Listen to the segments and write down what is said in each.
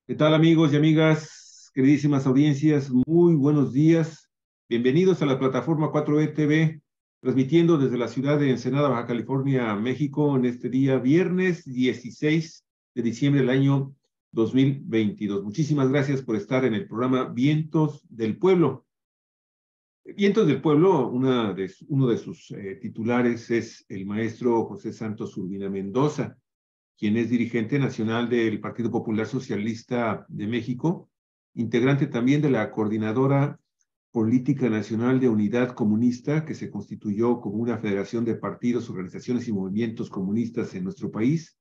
¿Qué tal amigos y amigas, queridísimas audiencias? Muy buenos días. Bienvenidos a la plataforma 4E TV, transmitiendo desde la ciudad de Ensenada, Baja California, México, en este día viernes 16 de diciembre del año 2022. Muchísimas gracias por estar en el programa Vientos del Pueblo. Vientos del Pueblo, uno de sus titulares es el maestro José Santos Urbina Mendoza, quien es dirigente nacional del Partido Popular Socialista de México, integrante también de la Coordinadora Política Nacional de Unidad Comunista, que se constituyó como una federación de partidos, organizaciones y movimientos comunistas en nuestro país.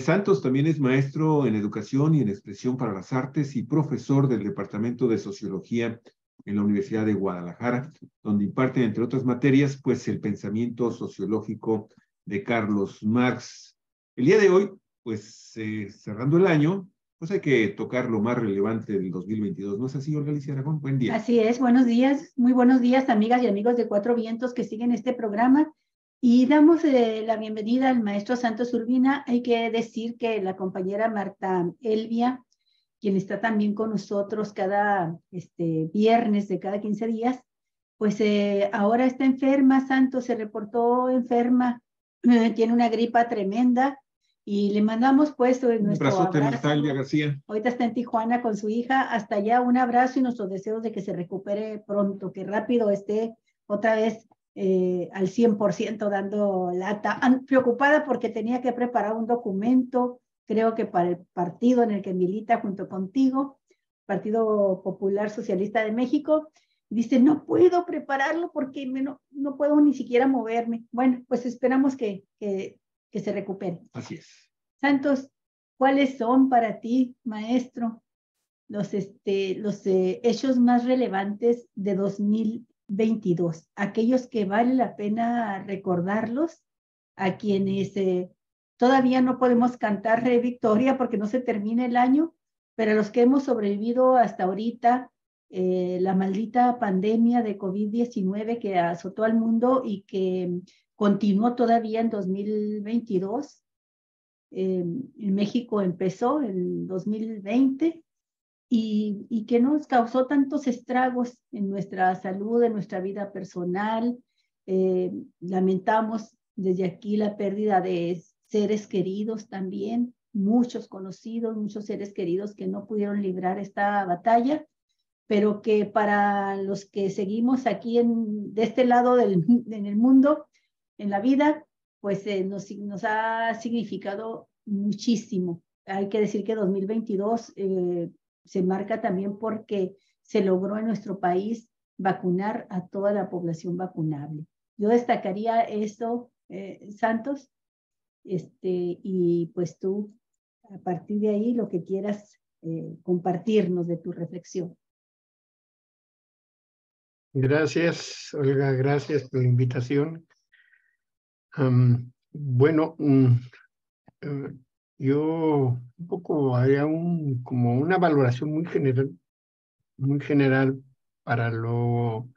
Santos también es maestro en educación y en expresión para las artes y profesor del Departamento de Sociología en la Universidad de Guadalajara, donde imparte, entre otras materias, pues el pensamiento sociológico de Carlos Marx. El día de hoy, pues cerrando el año, pues hay que tocar lo más relevante del 2022. ¿No es así, Olga Alicia Aragón? Buen día. Así es, buenos días, muy buenos días, amigas y amigos de Cuatro Vientos que siguen este programa. Y damos la bienvenida al maestro Santos Urbina. Hay que decir que la compañera Marta Elvia, quien está también con nosotros cada viernes de cada 15 días, pues ahora está enferma. Santos se reportó enferma, tiene una gripa tremenda y le mandamos pues nuestro abrazo. Marta Elvia García. Ahorita está en Tijuana con su hija. Hasta allá un abrazo y nuestros deseos de que se recupere pronto, que rápido esté otra vez al 100% dando lata. Preocupada porque tenía que preparar un documento, creo que para el partido en el que milita junto contigo, Partido Popular Socialista de México. Dice, no puedo prepararlo porque no puedo ni siquiera moverme. Bueno, pues esperamos que se recupere. Así es. Santos, ¿cuáles son para ti, maestro, los hechos más relevantes de 2022? Aquellos que vale la pena recordarlos, a quienes todavía no podemos cantar victoria porque no se termina el año, pero a los que hemos sobrevivido hasta ahorita, la maldita pandemia de COVID-19 que azotó al mundo y que continuó todavía en 2022. En México empezó en 2020 y que nos causó tantos estragos en nuestra salud, en nuestra vida personal. Lamentamos desde aquí la pérdida de seres queridos también, muchos conocidos, muchos seres queridos que no pudieron librar esta batalla, pero que para los que seguimos aquí de este lado en el mundo, en la vida, pues nos ha significado muchísimo. Hay que decir que 2022 se marca también porque se logró en nuestro país vacunar a toda la población vacunable. Yo destacaría eso, Santos, y pues tú, a partir de ahí, lo que quieras compartirnos de tu reflexión. Gracias, Olga, gracias por la invitación. Bueno, yo un poco haría como una valoración muy general para lo...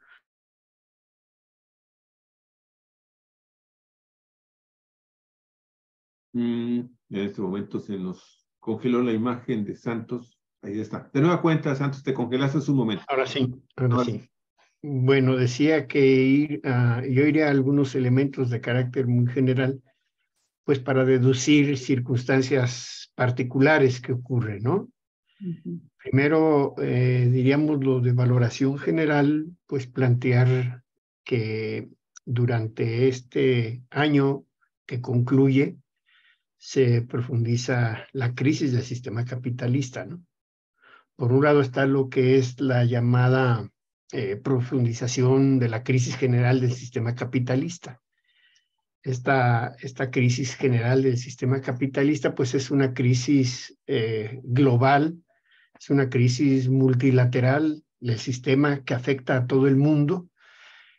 En este momento se nos congeló la imagen de Santos. Ahí está. De nueva cuenta, Santos, te congelaste hace un momento. Ahora sí. Bueno, decía que yo iría a algunos elementos de carácter muy general, pues para deducir circunstancias particulares que ocurren, ¿no? Uh-huh. Primero, diríamos lo de valoración general, pues plantear que durante este año que concluye, se profundiza la crisis del sistema capitalista, ¿no? Por un lado está lo que es la llamada profundización de la crisis general del sistema capitalista. Esta crisis general del sistema capitalista, pues es una crisis global, es una crisis multilateral del sistema que afecta a todo el mundo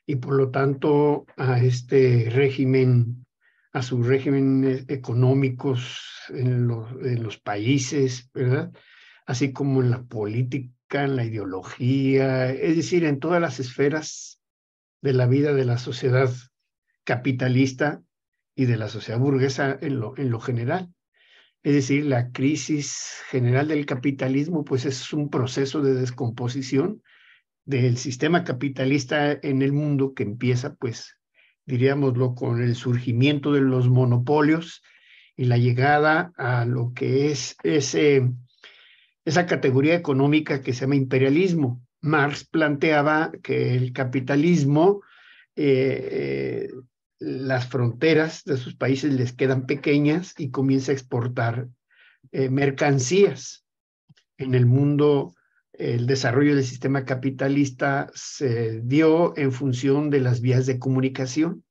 y por lo tanto a este régimen, a sus regímenes económicos en los países, ¿verdad? Así como en la política, en la ideología, es decir, en todas las esferas de la vida de la sociedad capitalista y de la sociedad burguesa en lo general. Es decir, la crisis general del capitalismo, pues es un proceso de descomposición del sistema capitalista en el mundo que empieza, pues, diríamoslo, con el surgimiento de los monopolios y la llegada a lo que es esa categoría económica que se llama imperialismo. Marx planteaba que el capitalismo, las fronteras de sus países les quedan pequeñas y comienza a exportar mercancías. En el mundo, el desarrollo del sistema capitalista se dio en función de las vías de comunicación,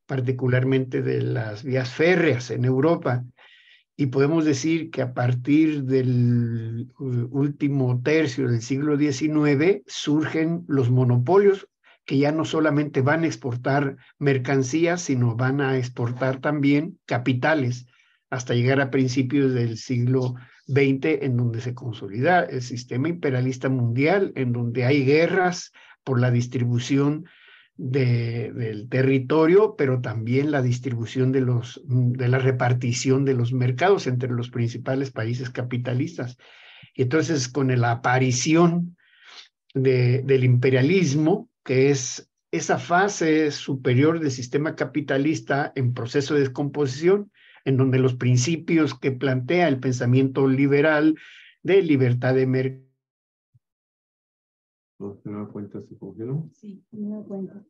particularmente de las vías férreas en Europa. Y podemos decir que a partir del último tercio del siglo XIX surgen los monopolios que ya no solamente van a exportar mercancías, sino van a exportar también capitales, hasta llegar a principios del siglo XX, en donde se consolida el sistema imperialista mundial, en donde hay guerras por la distribución del territorio, pero también la distribución de la repartición de los mercados entre los principales países capitalistas. Y entonces, con la aparición del imperialismo, que es esa fase superior del sistema capitalista en proceso de descomposición, en donde los principios que plantea el pensamiento liberal de libertad de mercado. ¿No se da cuenta? ¿Se congeló? Sí, me doy cuenta.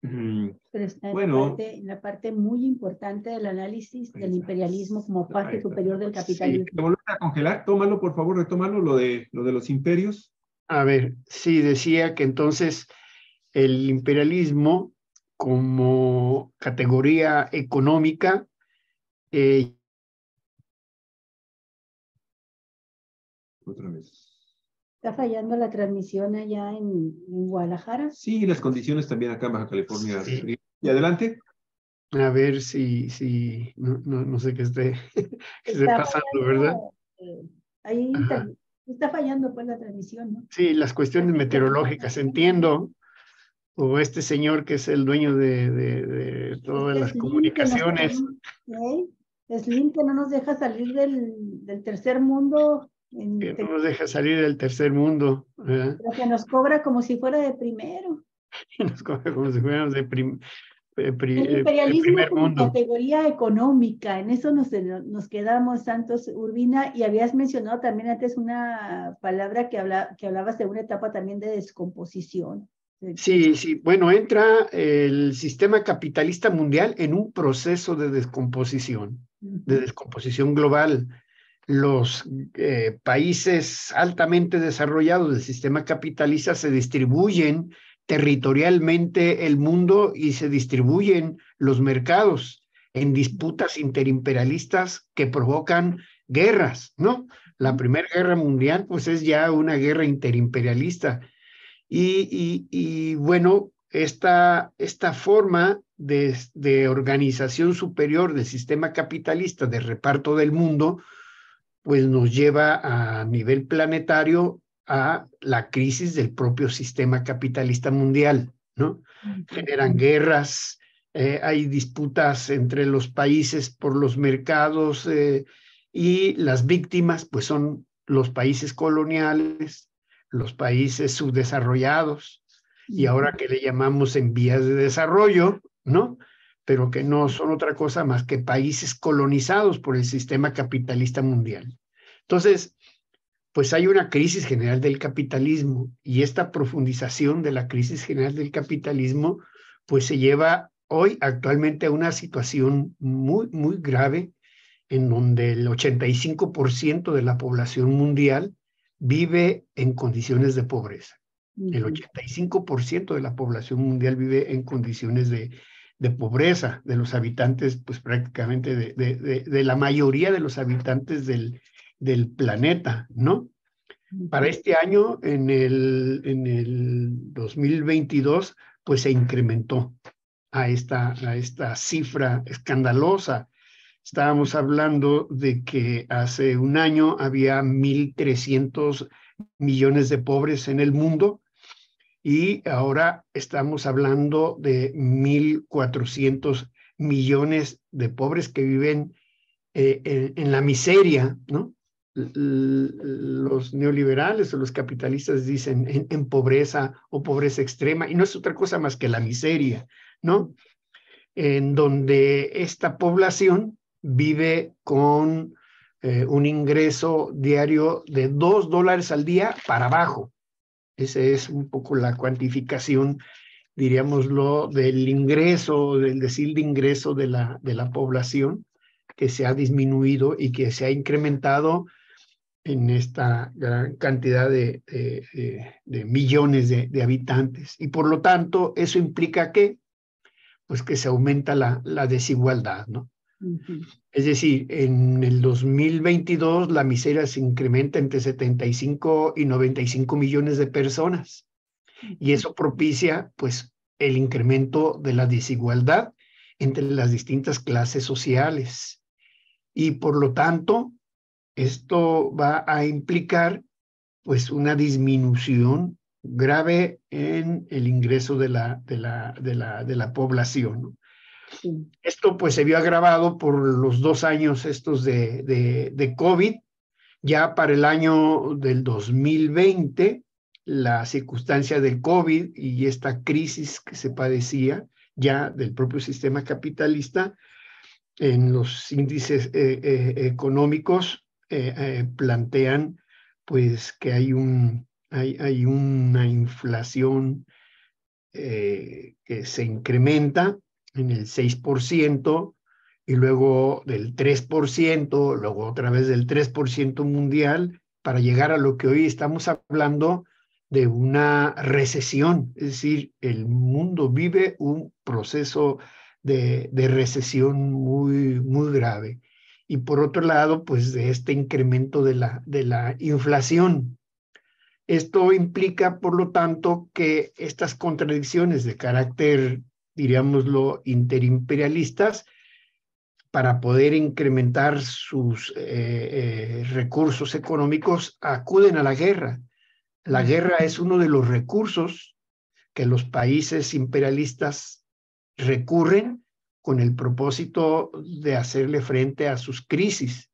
Pero está Bueno, en la parte muy importante del análisis del imperialismo como fase superior del capitalismo. Sí, ¿te volviste a congelar? Tómalo, por favor, retómalo, lo de los imperios. A ver, sí, decía que entonces el imperialismo como categoría económica Otra vez. ¿Está fallando la transmisión allá en Guadalajara? Sí, las condiciones también acá en Baja California. Sí. Y adelante. A ver si no sé qué esté pasando, fallando, ¿verdad? Ahí está fallando pues la transmisión, ¿no? Sí, las cuestiones meteorológicas, entiendo. O este señor que es el dueño de todas las comunicaciones. Slim que no nos deja salir del tercer mundo. Que no nos deja salir del tercer mundo, ¿verdad? Pero que nos cobra como si fuera de primero. Nos cobra como si fuéramos de el imperialismo primer como mundo. Categoría económica, en eso nos quedamos, Santos Urbina, y habías mencionado también antes una palabra que hablabas de una etapa también de descomposición. Sí, bueno, entra el sistema capitalista mundial en un proceso de descomposición global. Los países altamente desarrollados del sistema capitalista se distribuyen territorialmente el mundo y se distribuyen los mercados en disputas interimperialistas que provocan guerras, ¿no? La Primera Guerra Mundial, pues es ya una guerra interimperialista. Y bueno, esta forma de organización superior del sistema capitalista de reparto del mundo, pues nos lleva a nivel planetario a la crisis del propio sistema capitalista mundial, ¿no? Generan guerras, hay disputas entre los países por los mercados y las víctimas, pues son los países coloniales, los países subdesarrollados, y ahora que le llamamos en vías de desarrollo, ¿no? Pero que no son otra cosa más que países colonizados por el sistema capitalista mundial. Entonces, pues hay una crisis general del capitalismo, y esta profundización de la crisis general del capitalismo, pues se lleva hoy actualmente a una situación muy, muy grave, en donde el 85% de la población mundial vive en condiciones de pobreza. El 85% de la población mundial vive en condiciones de pobreza, de los habitantes, pues prácticamente de la mayoría de los habitantes del planeta, ¿no? Para este año, en el 2022, pues se incrementó a esta cifra escandalosa. Estábamos hablando de que hace un año había 1.300 millones de pobres en el mundo, y ahora estamos hablando de 1.400 millones de pobres que viven en la miseria, ¿no? Los neoliberales o los capitalistas dicen en pobreza o pobreza extrema, y no es otra cosa más que la miseria, ¿no? En donde esta población vive con un ingreso diario de $2 al día para abajo. Esa es un poco la cuantificación, diríamoslo, del ingreso, del decil de ingreso de la población, que se ha disminuido y que se ha incrementado en esta gran cantidad de millones de habitantes. Y por lo tanto, eso implica que, pues que se aumenta la desigualdad, ¿no? Es decir, en el 2022 la miseria se incrementa entre 75 y 95 millones de personas. Y eso propicia, pues, el incremento de la desigualdad entre las distintas clases sociales. Y por lo tanto, esto va a implicar, pues, una disminución grave en el ingreso de la población, ¿no? Sí. Esto, pues, se vio agravado por los 2 años estos de COVID. Ya para el año del 2020, la circunstancia del COVID y esta crisis que se padecía ya del propio sistema capitalista en los índices económicos plantean, pues, que hay una inflación que se incrementa en el 6%, y luego del 3%, luego otra vez del 3% mundial, para llegar a lo que hoy estamos hablando de una recesión. Es decir, el mundo vive un proceso de recesión muy, muy grave. Y por otro lado, pues, de este incremento de la inflación. Esto implica, por lo tanto, que estas contradicciones de carácter, diríamoslo, interimperialistas, para poder incrementar sus recursos económicos, acuden a la guerra. La guerra es uno de los recursos que los países imperialistas recurren con el propósito de hacerle frente a sus crisis.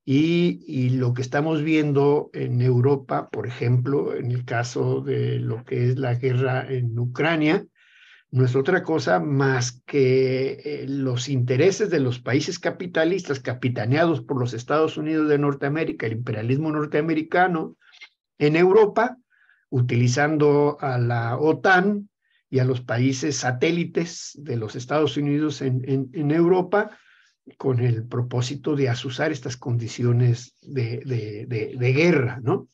Y lo que estamos viendo en Europa, por ejemplo, en el caso de lo que es la guerra en Ucrania, no es otra cosa más que los intereses de los países capitalistas capitaneados por los Estados Unidos de Norteamérica, el imperialismo norteamericano, en Europa, utilizando a la OTAN y a los países satélites de los Estados Unidos en Europa, con el propósito de azuzar estas condiciones de guerra, ¿no?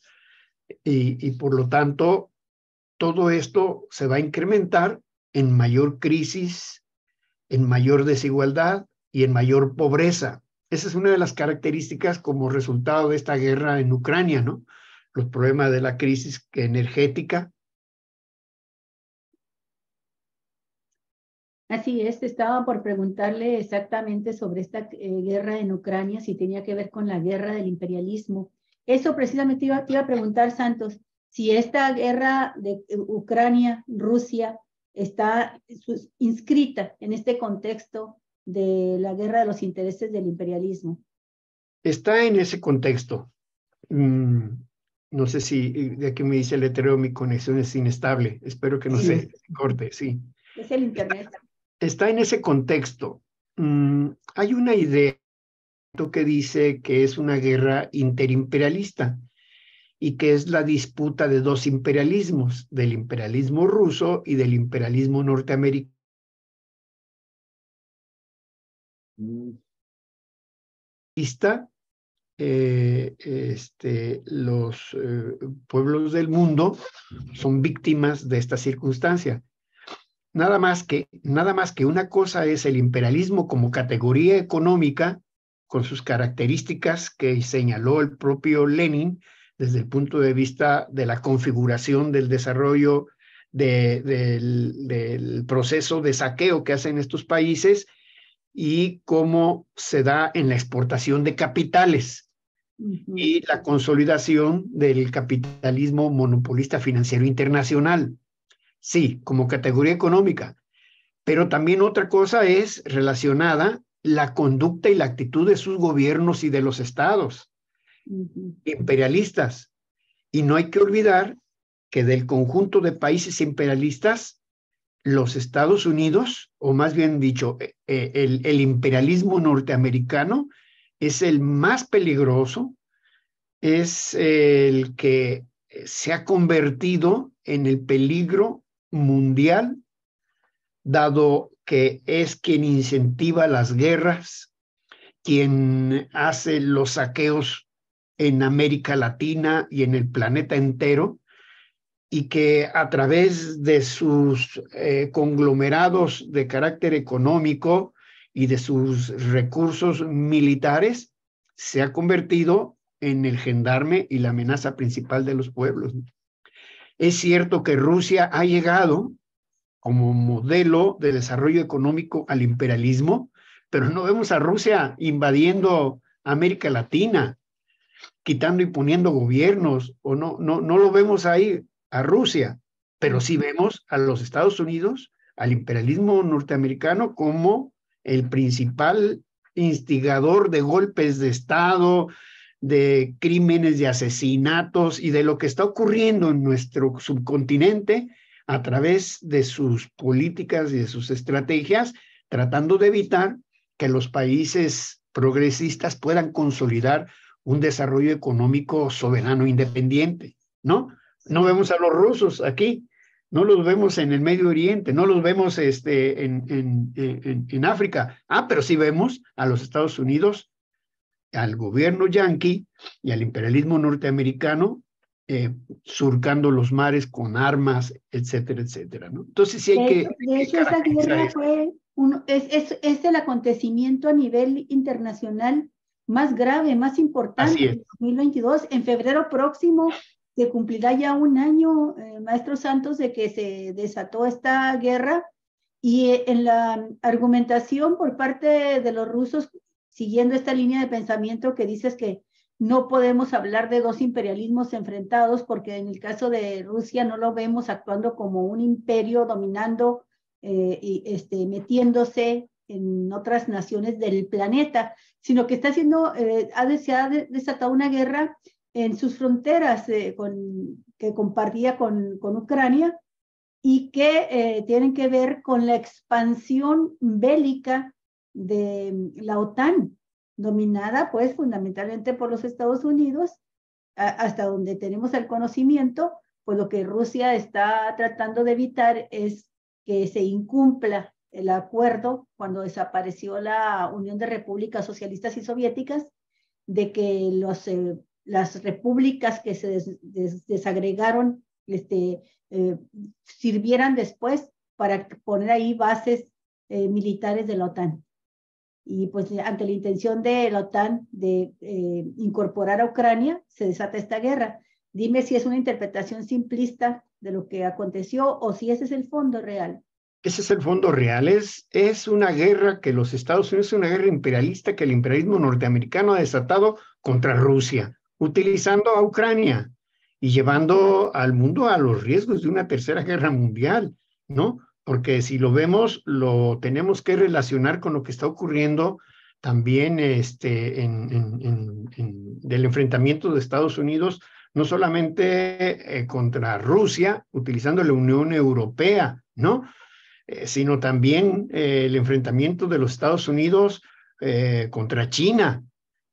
Y por lo tanto, todo esto se va a incrementar en mayor crisis, en mayor desigualdad y en mayor pobreza. Esa es una de las características como resultado de esta guerra en Ucrania, ¿no? Los problemas de la crisis energética. Así es, estaba por preguntarle exactamente sobre esta guerra en Ucrania, si tenía que ver con la guerra del imperialismo. Eso precisamente te iba a preguntar, Santos, si esta guerra de Ucrania, Rusia, está inscrita en este contexto de la guerra de los intereses del imperialismo. Está en ese contexto. No sé si de aquí me dice el letrero, mi conexión es inestable. Espero que no se corte, sí. Es el internet. Está en ese contexto. Hay una idea que dice que es una guerra interimperialista y que es la disputa de dos imperialismos, del imperialismo ruso y del imperialismo norteamericano. Los pueblos del mundo son víctimas de esta circunstancia. Nada más que una cosa es el imperialismo como categoría económica, con sus características que señaló el propio Lenin desde el punto de vista de la configuración del desarrollo del proceso de saqueo que hacen estos países y cómo se da en la exportación de capitales y la consolidación del capitalismo monopolista financiero internacional. Sí, como categoría económica, pero también otra cosa es relacionada la conducta y la actitud de sus gobiernos y de los estados imperialistas. Y no hay que olvidar que del conjunto de países imperialistas, los Estados Unidos, o más bien dicho, el imperialismo norteamericano es el más peligroso, es el que se ha convertido en el peligro mundial, dado que es quien incentiva las guerras, quien hace los saqueos en América Latina y en el planeta entero, y que a través de sus conglomerados de carácter económico y de sus recursos militares, se ha convertido en el gendarme y la amenaza principal de los pueblos. Es cierto que Rusia ha llegado como modelo de desarrollo económico al imperialismo, pero no vemos a Rusia invadiendo América Latina, quitando y poniendo gobiernos, o no lo vemos ahí a Rusia, pero sí vemos a los Estados Unidos, al imperialismo norteamericano como el principal instigador de golpes de Estado, de crímenes, de asesinatos y de lo que está ocurriendo en nuestro subcontinente a través de sus políticas y de sus estrategias, tratando de evitar que los países progresistas puedan consolidar un desarrollo económico soberano independiente, ¿no? No vemos a los rusos aquí, no los vemos en el Medio Oriente, no los vemos en África. Pero sí vemos a los Estados Unidos, al gobierno yanqui y al imperialismo norteamericano surcando los mares con armas, etcétera, etcétera, ¿no? Entonces sí hay de hecho, esa guerra fue es el acontecimiento a nivel internacional más grave, más importante en 2022. En febrero próximo se cumplirá ya un año, Maestro Santos, de que se desató esta guerra, y en la argumentación por parte de los rusos, siguiendo esta línea de pensamiento que dices que no podemos hablar de dos imperialismos enfrentados, porque en el caso de Rusia no lo vemos actuando como un imperio dominando y metiéndose en otras naciones del planeta, sino que está haciendo, se ha desatado una guerra en sus fronteras que compartía con Ucrania, y que tienen que ver con la expansión bélica de la OTAN, dominada pues fundamentalmente por los Estados Unidos, hasta donde tenemos el conocimiento. Pues lo que Rusia está tratando de evitar es que se incumpla el acuerdo cuando desapareció la Unión de Repúblicas Socialistas y Soviéticas, de que las repúblicas que se desagregaron sirvieran después para poner ahí bases militares de la OTAN. Y pues ante la intención de la OTAN de incorporar a Ucrania, se desata esta guerra. Dime si es una interpretación simplista de lo que aconteció o si ese es el fondo real. Ese es el fondo real. Es una guerra que los Estados Unidos, es una guerra imperialista que el imperialismo norteamericano ha desatado contra Rusia, utilizando a Ucrania y llevando al mundo a los riesgos de una tercera guerra mundial, ¿no? Porque si lo vemos, lo tenemos que relacionar con lo que está ocurriendo también del enfrentamiento de Estados Unidos, no solamente contra Rusia, utilizando la Unión Europea, ¿no? Sino también el enfrentamiento de los Estados Unidos contra China,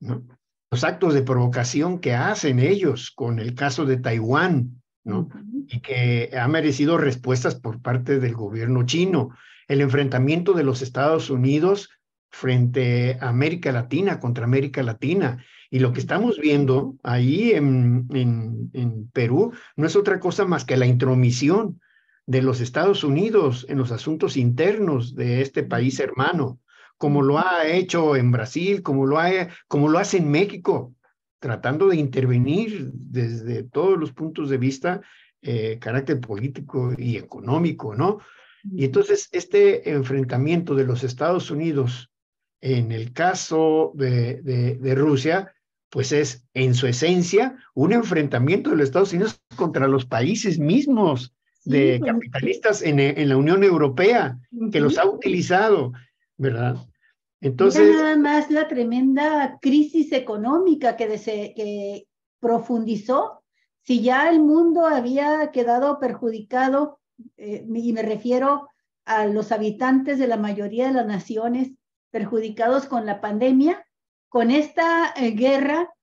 ¿no? Los actos de provocación que hacen ellos con el caso de Taiwán, ¿no? Y que ha merecido respuestas por parte del gobierno chino. El enfrentamiento de los Estados Unidos frente a América Latina, contra América Latina. Y lo que estamos viendo ahí en Perú no es otra cosa más que la intromisión de los Estados Unidos en los asuntos internos de este país hermano, como lo ha hecho en Brasil, como lo hace en México, tratando de intervenir desde todos los puntos de vista, carácter político y económico, ¿no? Y entonces este enfrentamiento de los Estados Unidos en el caso de Rusia, pues es en su esencia un enfrentamiento de los Estados Unidos contra los países mismos de capitalistas en la Unión Europea, que los ha utilizado, ¿verdad? Entonces, mira nada más la tremenda crisis económica que profundizó. Si ya el mundo había quedado perjudicado, y me refiero a los habitantes de la mayoría de las naciones perjudicados con la pandemia, con esta guerra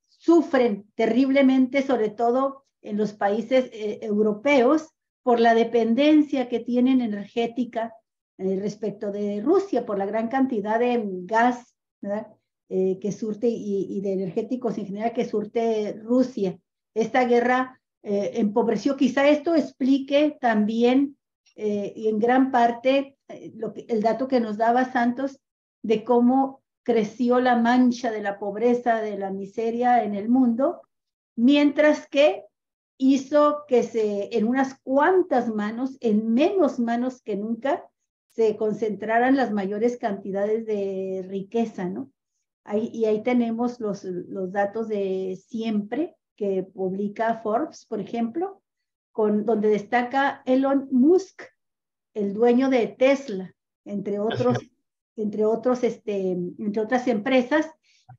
sufren terriblemente, sobre todo en los países europeos, por la dependencia que tienen energética respecto de Rusia, por la gran cantidad de gas, ¿verdad? Que surte y de energéticos en general que surte Rusia. Esta guerra empobreció. Quizá esto explique también y en gran parte el dato que nos daba Santos de cómo creció la mancha de la pobreza, de la miseria en el mundo, mientras que hizo que en unas cuantas manos, en menos manos que nunca, se concentraran las mayores cantidades de riqueza, ¿no? Y ahí tenemos los datos de siempre que publica Forbes, por ejemplo, donde destaca Elon Musk, el dueño de Tesla, entre otras empresas,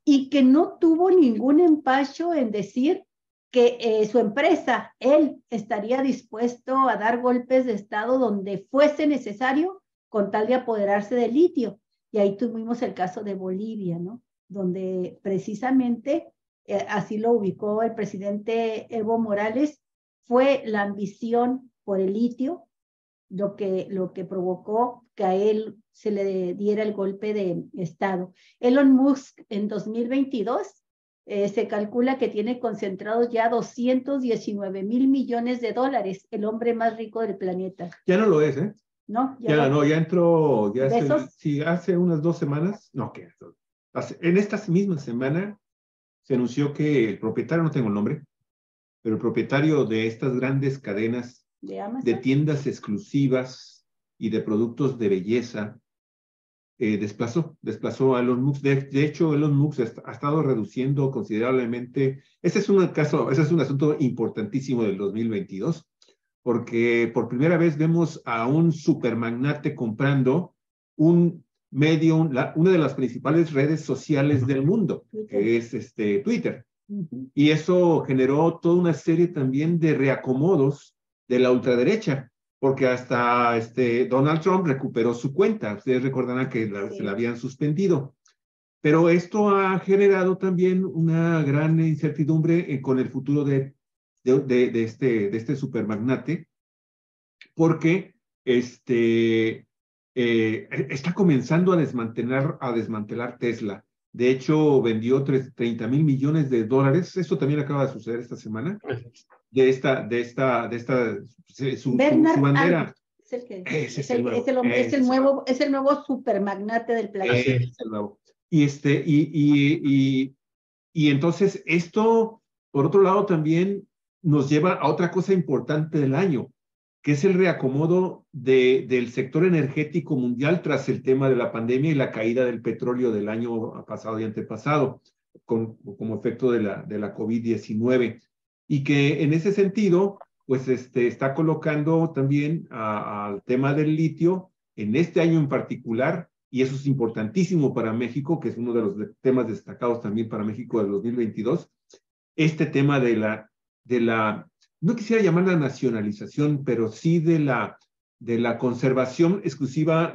y que no tuvo ningún empacho en decir que su empresa, él estaría dispuesto a dar golpes de Estado donde fuese necesario con tal de apoderarse del litio. Y ahí tuvimos el caso de Bolivia, ¿no? Donde precisamente, así lo ubicó el presidente Evo Morales, fue la ambición por el litio lo que provocó que a él se le diera el golpe de Estado. Elon Musk en 2022 se calcula que tiene concentrados ya 219 mil millones de dólares, el hombre más rico del planeta. Ya no lo es, ¿eh? No, ya entró, sí, hace unas 2 semanas, en esta misma semana se anunció que el propietario, no tengo el nombre, pero el propietario de estas grandes cadenas de tiendas exclusivas y de productos de belleza, desplazó a Elon Musk. De hecho, Elon Musk ha estado reduciendo considerablemente. Ese es un asunto importantísimo del 2022, porque por primera vez vemos a un supermagnate comprando un medio, una de las principales redes sociales del mundo, que es Twitter. Y eso generó toda una serie también de reacomodos de la ultraderecha, porque hasta Donald Trump recuperó su cuenta. Ustedes recordarán que se la habían suspendido. Pero esto ha generado también una gran incertidumbre con el futuro de este supermagnate, porque está comenzando a desmantelar Tesla. De hecho, vendió 30 mil millones de dólares. Esto también acaba de suceder esta semana. Su bandera. Es el nuevo supermagnate del planeta. Es el nuevo. Y entonces esto, por otro lado, también nos lleva a otra cosa importante del año, que es el reacomodo del sector energético mundial tras el tema de la pandemia y la caída del petróleo del año pasado y antepasado, como efecto de la COVID-19. Y que en ese sentido, pues está colocando también al tema del litio en este año en particular, y eso es importantísimo para México, que es uno de los temas destacados también para México del 2022, este tema de la no quisiera llamarla nacionalización, pero sí de la conservación exclusiva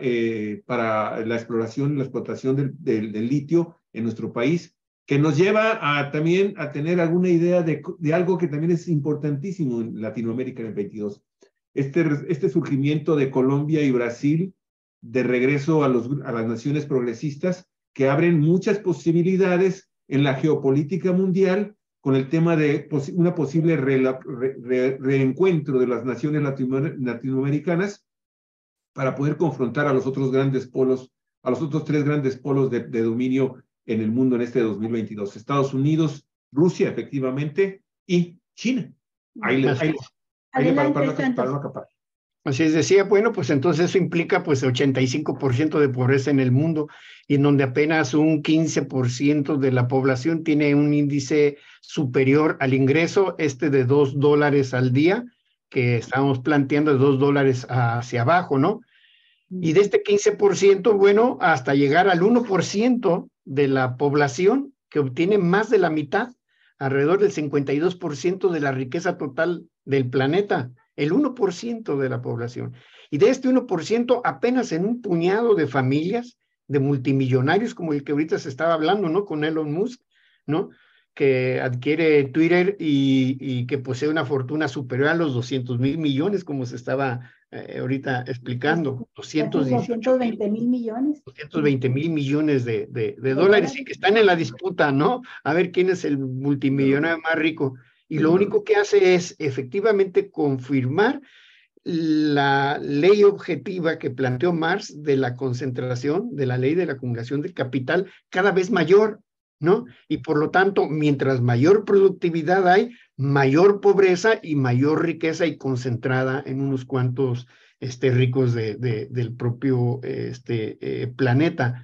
para la exploración y la explotación del litio en nuestro país, que nos lleva también a tener alguna idea de algo que también es importantísimo en Latinoamérica en el 22. Este surgimiento de Colombia y Brasil de regreso a las naciones progresistas, que abren muchas posibilidades en la geopolítica mundial con el tema de una posible reencuentro de las naciones latinoamericanas para poder confrontar a los otros tres grandes polos de dominio en el mundo en este 2022. Estados Unidos, Rusia, efectivamente, y China. Ahí para no acapar. Así es, decía, bueno, pues entonces eso implica pues 85% de pobreza en el mundo, y en donde apenas un 15% de la población tiene un índice superior al ingreso de $2 al día, que estamos planteando de $2 hacia abajo, ¿no? Y de este 15%, bueno, hasta llegar al 1% de la población que obtiene más de la mitad, alrededor del 52% de la riqueza total del planeta, el 1% de la población. Y de este 1%, apenas en un puñado de familias, de multimillonarios, como el que ahorita se estaba hablando, ¿no? Con Elon Musk, ¿no? Que adquiere Twitter y que posee una fortuna superior a los 200,000 millones, como se estaba ahorita explicando, 220 millones. 220,000 millones de dólares, y que están en la disputa, ¿no? A ver quién es el multimillonario más rico. Y lo único que hace es efectivamente confirmar la ley objetiva que planteó Marx de la concentración, de la ley de la acumulación del capital cada vez mayor, ¿no? Y por lo tanto, mientras mayor productividad hay, mayor pobreza y mayor riqueza y concentrada en unos cuantos ricos del propio planeta.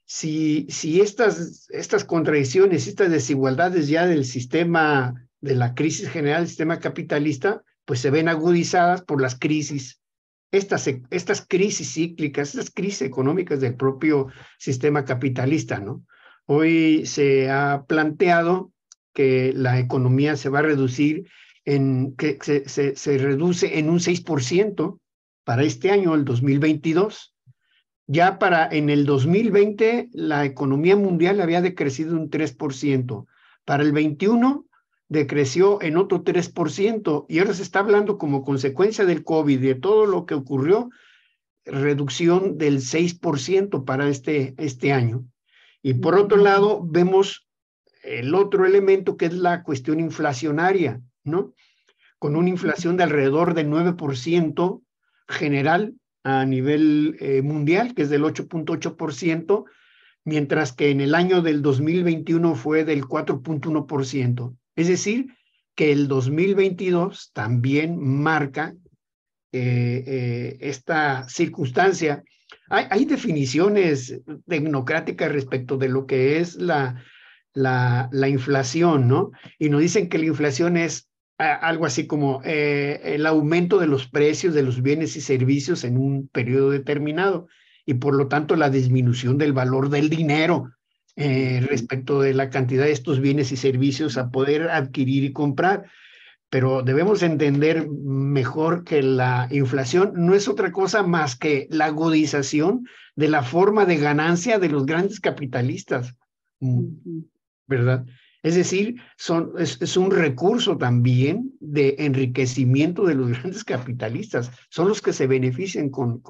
Si estas contradicciones, estas desigualdades ya del sistema, de la crisis general del sistema capitalista, pues se ven agudizadas por las crisis, estas crisis cíclicas, estas crisis económicas del propio sistema capitalista, ¿no? Hoy se ha planteado que la economía se va a reducir, que se reduce en un 6% para este año, el 2022. Ya en el 2020 la economía mundial había decrecido un 3%. Para el 21 decreció en otro 3%, y ahora se está hablando como consecuencia del COVID y de todo lo que ocurrió, reducción del 6% para este año. Y por otro lado, vemos el otro elemento, que es la cuestión inflacionaria, ¿no? Con una inflación de alrededor del 9% general a nivel mundial, que es del 8.8%, mientras que en el año del 2021 fue del 4.1%. Es decir, que el 2022 también marca esta circunstancia. Hay definiciones tecnocráticas respecto de lo que es la inflación, ¿no? Y nos dicen que la inflación es algo así como el aumento de los precios de los bienes y servicios en un periodo determinado, y por lo tanto la disminución del valor del dinero respecto de la cantidad de estos bienes y servicios a poder adquirir y comprar. Pero debemos entender mejor que la inflación no es otra cosa más que la agudización de la forma de ganancia de los grandes capitalistas, ¿verdad? Es decir, es un recurso también de enriquecimiento de los grandes capitalistas. Son los que se benefician con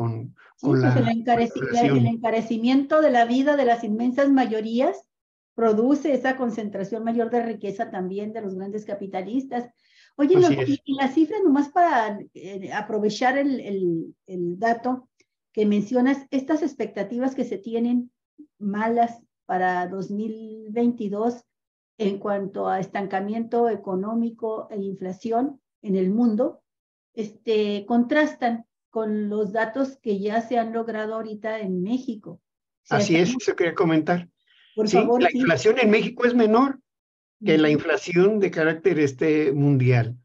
la inflación. El encarecimiento de la vida de las inmensas mayorías produce esa concentración mayor de riqueza también de los grandes capitalistas. Oye, y la cifra, nomás para aprovechar el dato que mencionas, estas expectativas que se tienen malas para 2022 en cuanto a estancamiento económico e inflación en el mundo, contrastan con los datos que ya se han logrado ahorita en México. O sea, así es, eso quería comentar. Por favor, la inflación en México es menor que la inflación de carácter mundial.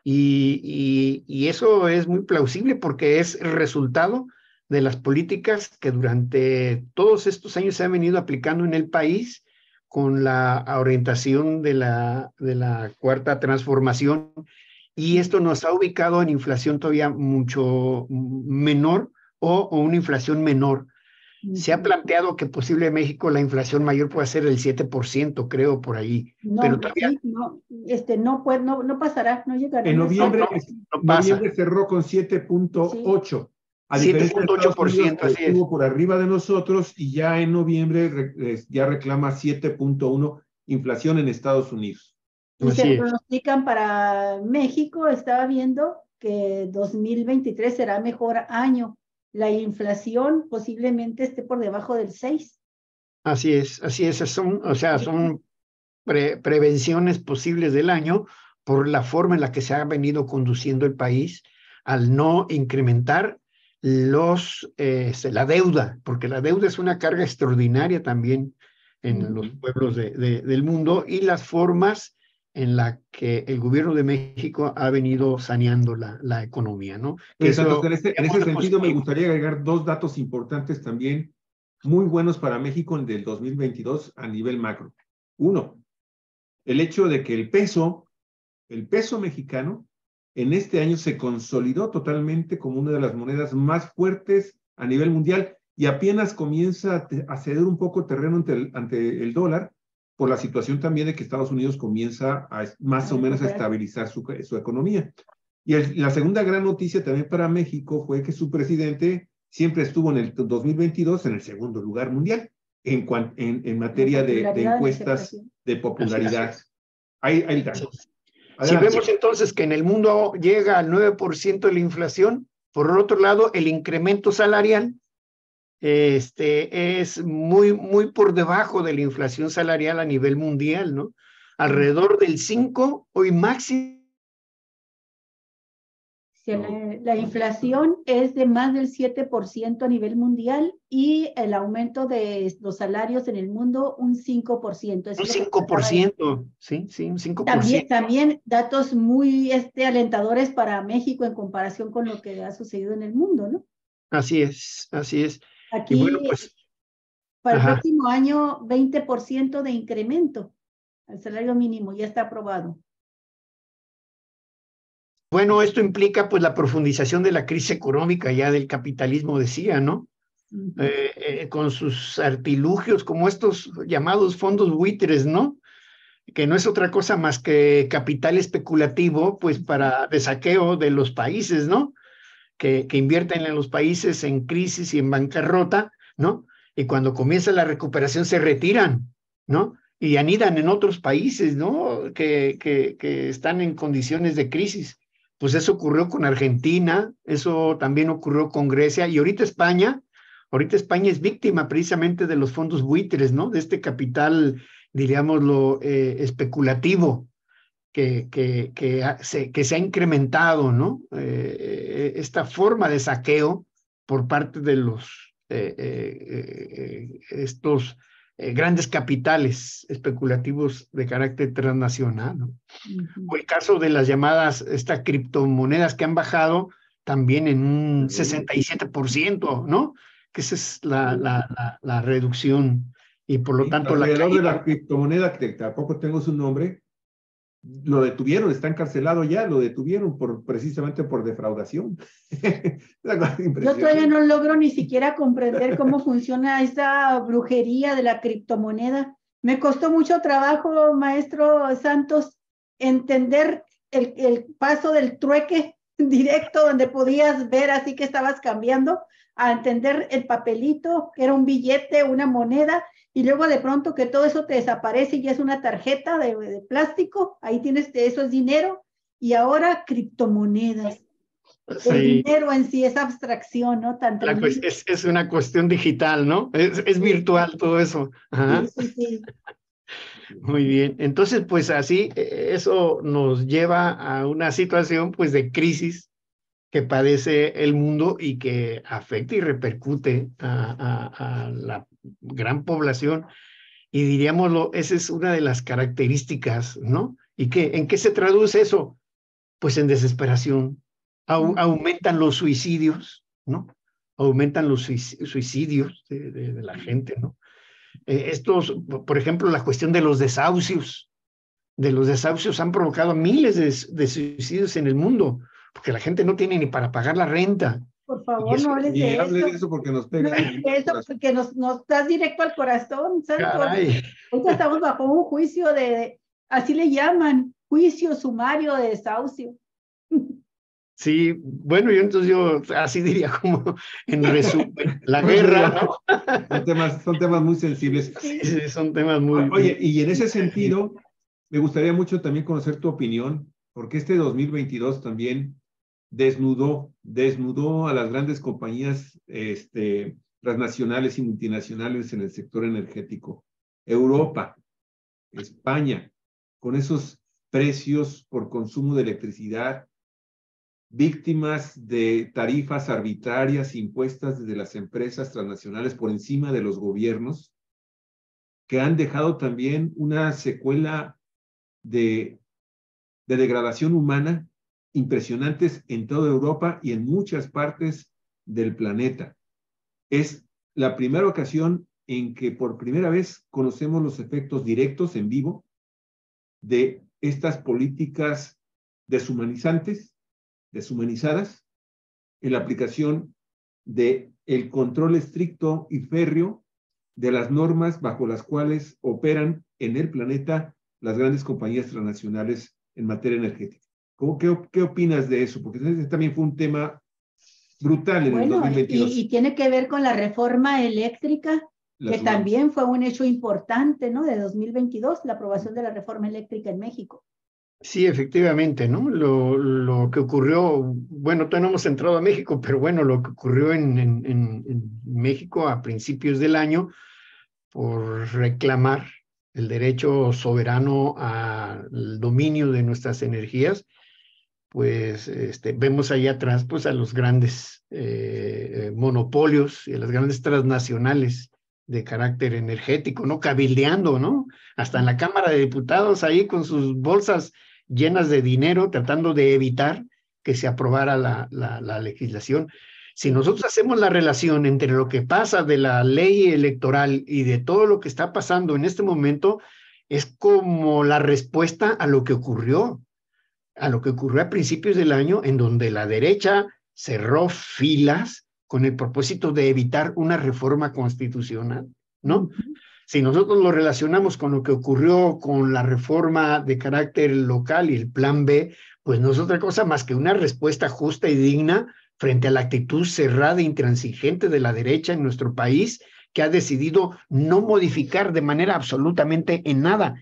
Y eso es muy plausible porque es el resultado de las políticas que durante todos estos años se han venido aplicando en el país con la orientación de la cuarta transformación, y esto nos ha ubicado en inflación todavía mucho menor o una inflación menor. Se ha planteado que posible en México la inflación mayor puede ser el 7%, creo, por ahí. No, pero todavía sí, no pasará, no llegará. En noviembre, noviembre cerró con 7.8%. A 7.8%, así es. Estuvo por arriba de nosotros, y ya en noviembre ya reclama 7.1% inflación en Estados Unidos. Y se pronostican para México, estaba viendo que 2023 será mejor año. La inflación posiblemente esté por debajo del 6%. Así es. Son prevenciones posibles del año por la forma en la que se ha venido conduciendo el país al no incrementar la deuda, porque la deuda es una carga extraordinaria también en los pueblos del mundo, y las formas en la que el gobierno de México ha venido saneando la economía, ¿no? Que Exacto, eso, en ese sentido me positivo. gustaría agregar dos datos importantes también, muy buenos para México en el 2022 a nivel macro. Uno, el hecho de que el peso mexicano en este año se consolidó totalmente como una de las monedas más fuertes a nivel mundial y apenas comienza a ceder un poco terreno ante el dólar por la situación también de que Estados Unidos comienza más o menos a estabilizar su economía. Y la segunda gran noticia también para México fue que su presidente siempre estuvo en el 2022 en el segundo lugar mundial en materia de encuestas de popularidad. Ahí está. Si vemos entonces que en el mundo llega al 9% de la inflación, por otro lado, el incremento salarial es muy por debajo de la inflación salarial a nivel mundial, ¿no? Alrededor del 5, hoy máximo. La inflación es de más del 7% a nivel mundial y el aumento de los salarios en el mundo un 5%. Un 5%, sí, un 5%. También datos muy alentadores para México en comparación con lo que ha sucedido en el mundo, ¿no? Así es. Aquí, y bueno, pues, para el próximo año, 20% de incremento al salario mínimo, ya está aprobado. Bueno, esto implica pues la profundización de la crisis económica ya del capitalismo, decía, ¿no? Con sus artilugios como estos llamados fondos buitres, ¿no? Que no es otra cosa más que capital especulativo, pues para de saqueo de los países, ¿no? Que invierten en los países en crisis y en bancarrota, ¿no? Y cuando comienza la recuperación se retiran, ¿no? Y anidan en otros países, ¿no? Que están en condiciones de crisis. Pues eso ocurrió con Argentina, eso también ocurrió con Grecia, y ahorita España es víctima precisamente de los fondos buitres, ¿no? De este capital, diríamoslo, especulativo, que se ha incrementado, ¿no? Esta forma de saqueo por parte de estos grandes capitales especulativos de carácter transnacional, ¿no? O el caso de las llamadas criptomonedas que han bajado también en un 67%, ¿no? Que esa es la reducción y por lo tanto alrededor de la criptomoneda, que tampoco tengo su nombre, lo detuvieron, está encarcelado ya, lo detuvieron precisamente por defraudación. Yo todavía no logro ni siquiera comprender cómo funciona esa brujería de la criptomoneda. Me costó mucho trabajo, maestro Santos, entender el paso del trueque directo donde podías ver así que estabas cambiando, a entender el papelito, que era un billete, una moneda, y luego de pronto que todo eso te desaparece y ya es una tarjeta de plástico, ahí tienes, eso es dinero, y ahora criptomonedas. Sí. El dinero en sí es abstracción, ¿no? Es una cuestión digital, ¿no? Es virtual todo eso. Ajá. Sí. Muy bien. Entonces, pues así, eso nos lleva a una situación, pues, de crisis que padece el mundo y que afecta y repercute a la gran población. Y diríamoslo, esa es una de las características, ¿no? ¿Y en qué se traduce eso? Pues en desesperación. Aumentan los suicidios, ¿no? Aumentan los suicidios de la gente, ¿no? Por ejemplo, la cuestión de los desahucios. Han provocado miles de suicidios en el mundo, porque la gente no tiene ni para pagar la renta. Por favor, no hables de eso. De eso porque nos pega. No hables de eso porque nos das directo al corazón, Santos. Caray. Ahorita estamos bajo un juicio así le llaman, juicio sumario de desahucio. Sí, bueno, yo así diría como en resumen, la guerra, ¿no? Son temas muy sensibles. Sí, son temas muy... Oye, y en ese sentido, me gustaría mucho también conocer tu opinión, porque este 2022 también desnudó a las grandes compañías transnacionales y multinacionales en el sector energético. Europa, España, con esos precios por consumo de electricidad, víctimas de tarifas arbitrarias impuestas desde las empresas transnacionales por encima de los gobiernos, que han dejado también una secuela de de degradación humana impresionantes en toda Europa y en muchas partes del planeta. Es la primera ocasión en que por primera vez conocemos los efectos directos en vivo de estas políticas deshumanizantes, deshumanizadas, en la aplicación de el control estricto y férreo de las normas bajo las cuales operan en el planeta las grandes compañías transnacionales en materia energética. ¿Qué opinas de eso? Porque ese también fue un tema brutal en el 2022. Y tiene que ver con la reforma eléctrica, que también fue un hecho importante, ¿no? De 2022, la aprobación de la reforma eléctrica en México. Sí, efectivamente, ¿no? Lo que ocurrió, bueno, todavía no hemos entrado a México, pero bueno, lo que ocurrió en México a principios del año por reclamar el derecho soberano al dominio de nuestras energías, pues vemos ahí atrás pues a los grandes monopolios y a las grandes transnacionales de carácter energético, ¿no? Cabildeando, ¿no? Hasta en la Cámara de Diputados ahí con sus bolsas llenas de dinero tratando de evitar que se aprobara la legislación. Si nosotros hacemos la relación entre lo que pasa de la ley electoral y de todo lo que está pasando en este momento, es como la respuesta a lo que ocurrió a principios del año, en donde la derecha cerró filas con el propósito de evitar una reforma constitucional, ¿no? Si nosotros lo relacionamos con lo que ocurrió con la reforma de carácter local y el Plan B, pues no es otra cosa más que una respuesta justa y digna frente a la actitud cerrada e intransigente de la derecha en nuestro país, que ha decidido no modificar de manera absolutamente en nada,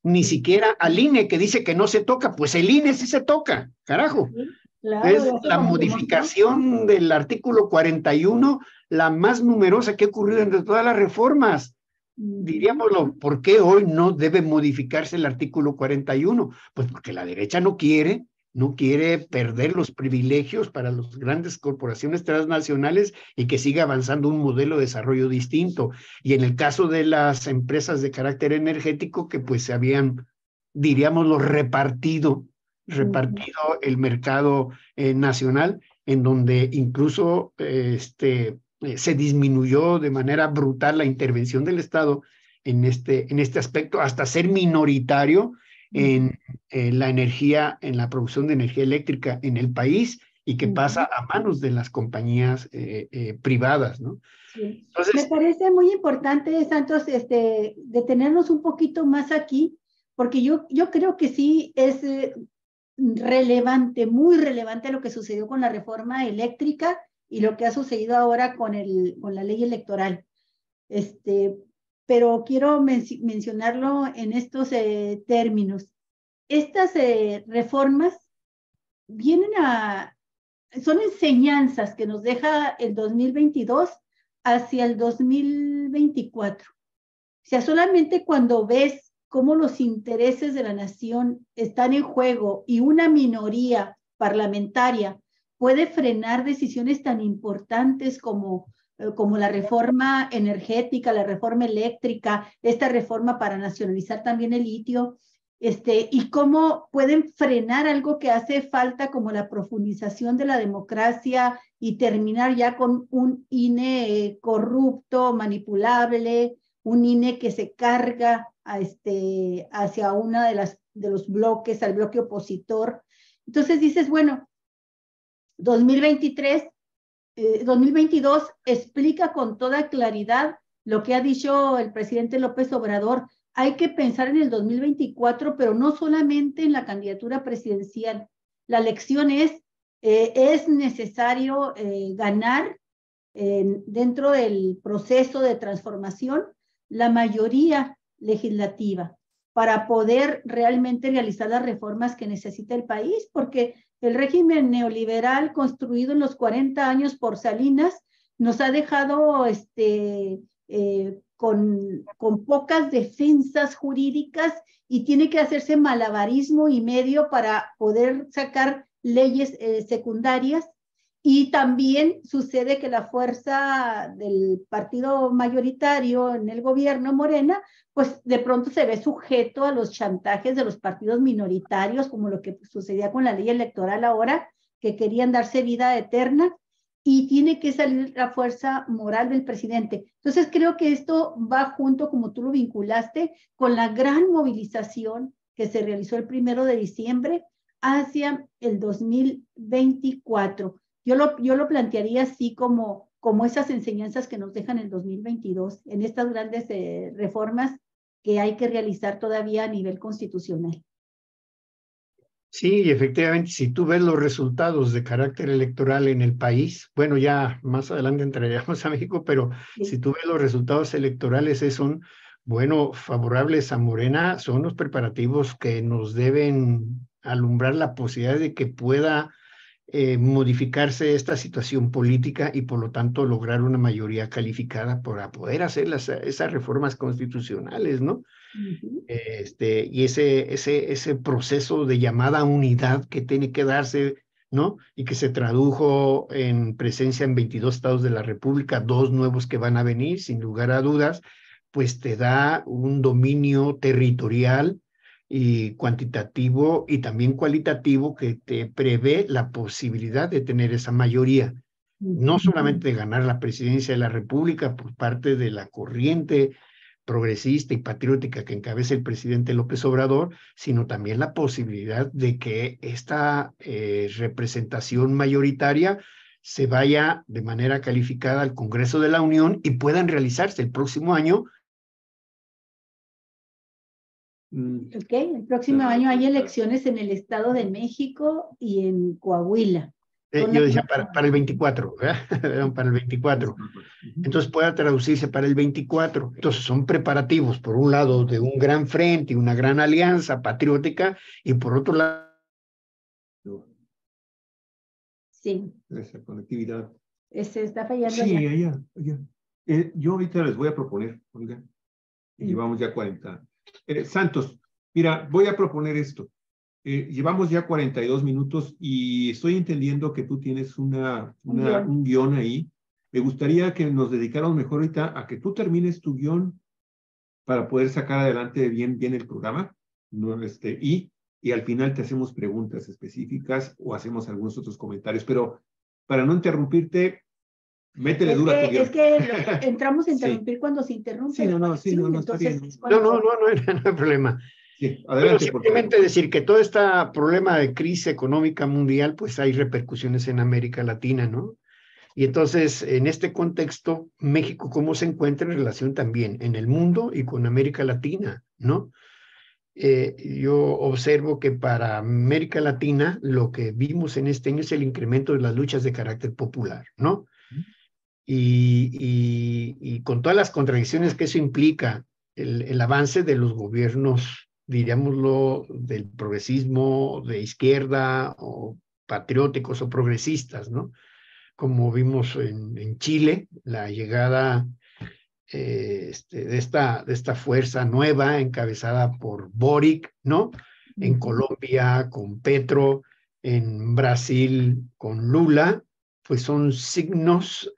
ni siquiera al INE, que dice que no se toca. Pues el INE sí se toca, carajo. Sí, claro, Es la modificación del artículo 41, la más numerosa que ha ocurrido entre todas las reformas. Diríamoslo, ¿por qué hoy no debe modificarse el artículo 41? Pues porque la derecha no quiere perder los privilegios para las grandes corporaciones transnacionales y que siga avanzando un modelo de desarrollo distinto. Y en el caso de las empresas de carácter energético, que pues se habían, diríamoslo, repartido el mercado nacional, en donde incluso se disminuyó de manera brutal la intervención del Estado en este aspecto, hasta ser minoritario en la energía, en la producción de energía eléctrica en el país, y que pasa a manos de las compañías privadas, ¿no? Sí. Entonces, me parece muy importante, Santos, detenernos un poquito más aquí, porque yo creo que sí es relevante, muy relevante lo que sucedió con la reforma eléctrica y lo que ha sucedido ahora con la ley electoral. Pero quiero mencionarlo en estos términos. Estas reformas son enseñanzas que nos deja el 2022 hacia el 2024. O sea, solamente cuando ves cómo los intereses de la nación están en juego y una minoría parlamentaria puede frenar decisiones tan importantes como la reforma energética, la reforma eléctrica, esta reforma para nacionalizar también el litio, y cómo pueden frenar algo que hace falta como la profundización de la democracia y terminar ya con un INE corrupto, manipulable, un INE que se carga hacia una de los bloques, al bloque opositor. Entonces dices, bueno, 2022 explica con toda claridad lo que ha dicho el presidente López Obrador. Hay que pensar en el 2024, pero no solamente en la candidatura presidencial. La lección es necesario ganar dentro del proceso de transformación la mayoría legislativa para poder realmente realizar las reformas que necesita el país, porque el régimen neoliberal construido en los 40 años por Salinas nos ha dejado con pocas defensas jurídicas y tiene que hacerse malabarismo y medio para poder sacar leyes secundarias. Y también sucede que la fuerza del partido mayoritario en el gobierno, Morena, pues de pronto se ve sujeto a los chantajes de los partidos minoritarios, como lo que sucedía con la ley electoral ahora, que querían darse vida eterna, y tiene que salir la fuerza moral del presidente. Entonces creo que esto va junto, como tú lo vinculaste, con la gran movilización que se realizó el 1 de diciembre hacia el 2024. Yo lo plantearía así como esas enseñanzas que nos dejan el 2022, en estas grandes reformas que hay que realizar todavía a nivel constitucional. Sí, efectivamente, si tú ves los resultados de carácter electoral en el país, bueno, ya más adelante entraremos a México, pero Sí. si tú ves los resultados electorales, son, bueno, favorables a Morena, son los preparativos que nos deben alumbrar la posibilidad de que pueda modificarse esta situación política y por lo tanto lograr una mayoría calificada para poder hacer esas reformas constitucionales, ¿no? Uh-huh. Y ese proceso de llamada unidad que tiene que darse, ¿no? Y que se tradujo en presencia en 22 estados de la República, 2 nuevos que van a venir, sin lugar a dudas, pues te da un dominio territorial y cuantitativo y también cualitativo que te prevé la posibilidad de tener esa mayoría, no solamente de ganar la presidencia de la República por parte de la corriente progresista y patriótica que encabeza el presidente López Obrador, sino también la posibilidad de que esta representación mayoritaria se vaya de manera calificada al Congreso de la Unión y puedan realizarse el próximo año. Ok, el próximo año hay elecciones en el Estado de México y en Coahuila. Yo decía para el 24, ¿verdad? Para el 24. Entonces pueda traducirse para el 24. Entonces son preparativos, por un lado, de un gran frente y una gran alianza patriótica, y por otro lado... Sí. Esa conectividad. Se está fallando. Sí, allá. Yo ahorita les voy a proponer, Olga, y llevamos ya 40. Santos, mira, voy a proponer esto. Llevamos ya 42 minutos y estoy entendiendo que tú tienes un guión ahí. Me gustaría que nos dedicáramos mejor ahorita a que tú termines tu guión para poder sacar adelante bien el programa, ¿no? Y al final te hacemos preguntas específicas o hacemos algunos otros comentarios, pero para no interrumpirte, métele duro a tu guión. Es que entramos a interrumpir cuando se interrumpe. Sí, no, está bien. No hay problema. Sí, adelante, bueno, simplemente decir que todo este problema de crisis económica mundial, pues hay repercusiones en América Latina, ¿no? Y entonces, en este contexto, México, ¿cómo se encuentra en relación también en el mundo y con América Latina, ¿no? Yo observo que para América Latina lo que vimos en este año es el incremento de las luchas de carácter popular, ¿no? Y con todas las contradicciones que eso implica, el avance de los gobiernos, diríamoslo, del progresismo de izquierda o patrióticos o progresistas, ¿no? Como vimos en Chile, la llegada de esta fuerza nueva encabezada por Boric, ¿no? En Colombia con Petro, en Brasil con Lula, pues son signos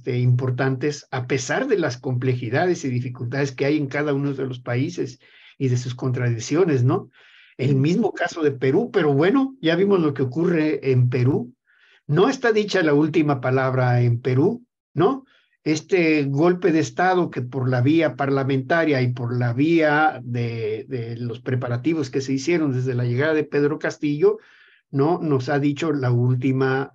importantes a pesar de las complejidades y dificultades que hay en cada uno de los países y de sus contradicciones, ¿no? El mismo caso de Perú, pero bueno, ya vimos lo que ocurre en Perú. No está dicha la última palabra en Perú, ¿no? Este golpe de Estado que por la vía parlamentaria y por la vía de los preparativos que se hicieron desde la llegada de Pedro Castillo, no nos ha dicho la última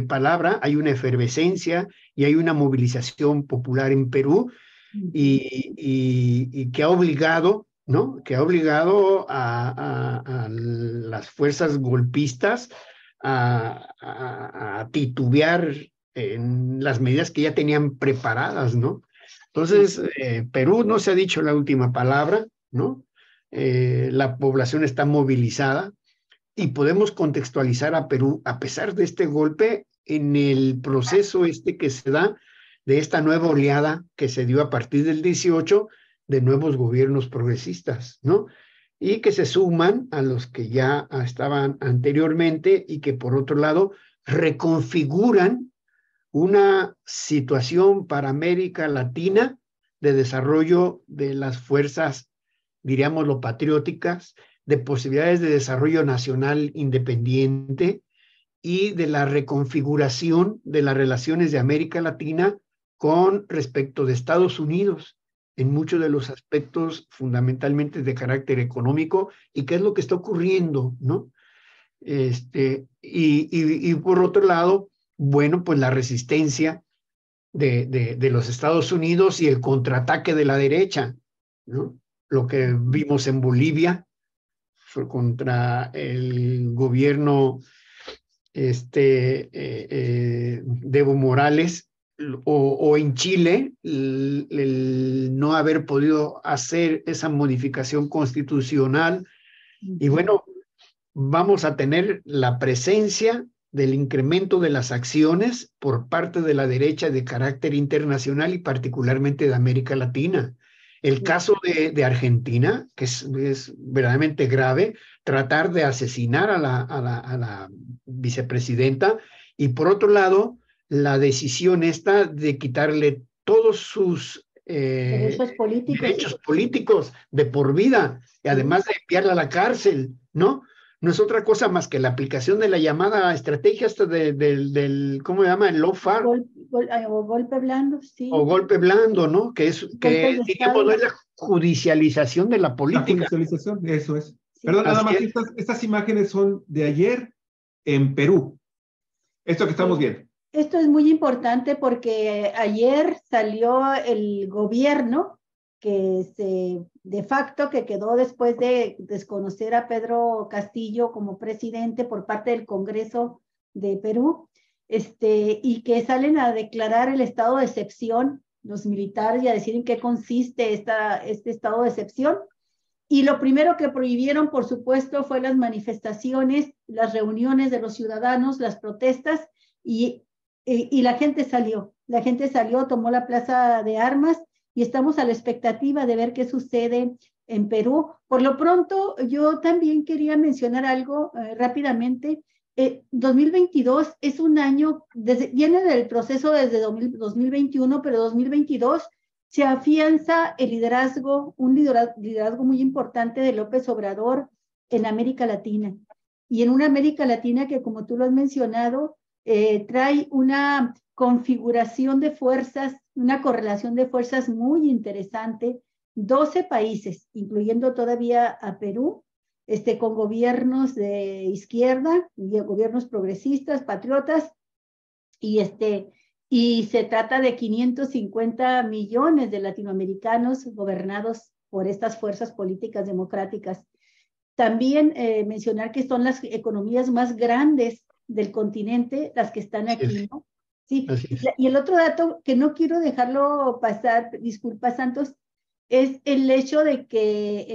palabra. Hay una efervescencia y hay una movilización popular en Perú y que ha obligado, ¿no? Que ha obligado a las fuerzas golpistas a titubear en las medidas que ya tenían preparadas, ¿no? Entonces, Perú no se ha dicho la última palabra, ¿no? La población está movilizada y podemos contextualizar a Perú, a pesar de este golpe, en el proceso que se da de esta nueva oleada que se dio a partir del 18 de nuevos gobiernos progresistas, ¿no? Y que se suman a los que ya estaban anteriormente y que por otro lado reconfiguran una situación para América Latina de desarrollo de las fuerzas, diríamoslo, patrióticas, de posibilidades de desarrollo nacional independiente y de la reconfiguración de las relaciones de América Latina con respecto de Estados Unidos en muchos de los aspectos fundamentalmente de carácter económico y qué es lo que está ocurriendo, ¿no? Y por otro lado, bueno, pues la resistencia de los Estados Unidos y el contraataque de la derecha, ¿no? Lo que vimos en Bolivia fue contra el gobierno de Evo Morales, o en Chile, el no haber podido hacer esa modificación constitucional. Y bueno, vamos a tener la presencia del incremento de las acciones por parte de la derecha de carácter internacional y particularmente de América Latina. El caso de Argentina, que es verdaderamente grave, tratar de asesinar a la vicepresidenta, y por otro lado, la decisión esta de quitarle todos sus derechos políticos de por vida, y además de enviarla a la cárcel, ¿no? No es otra cosa más que la aplicación de la llamada estrategia hasta del ¿cómo se llama? El lawfare. O golpe blando, sí. O golpe blando, ¿no? Que digamos, no es la judicialización de la política. La judicialización, eso es. Sí. Perdón, nada más, estas imágenes son de ayer en Perú. Esto que estamos viendo. Esto es muy importante porque ayer salió el gobierno de facto, que quedó después de desconocer a Pedro Castillo como presidente por parte del Congreso de Perú, y que salen a declarar el estado de excepción, los militares, y a decir en qué consiste este estado de excepción. Y lo primero que prohibieron, por supuesto, fue las manifestaciones, las reuniones de los ciudadanos, las protestas, y la gente salió, tomó la plaza de armas, y estamos a la expectativa de ver qué sucede en Perú. Por lo pronto, yo también quería mencionar algo rápidamente. 2022 es un año, viene del proceso desde 2021, pero 2022 se afianza el liderazgo, un liderazgo muy importante de López Obrador en América Latina. Y en una América Latina que, como tú lo has mencionado, trae una configuración de fuerzas, una correlación de fuerzas muy interesante. 12 países, incluyendo todavía a Perú, con gobiernos de izquierda, y gobiernos progresistas, patriotas, y se trata de 550 millones de latinoamericanos gobernados por estas fuerzas políticas democráticas. También mencionar que son las economías más grandes del continente las que están aquí, ¿no? Sí. Y el otro dato que no quiero dejarlo pasar, disculpa Santos, es el hecho de que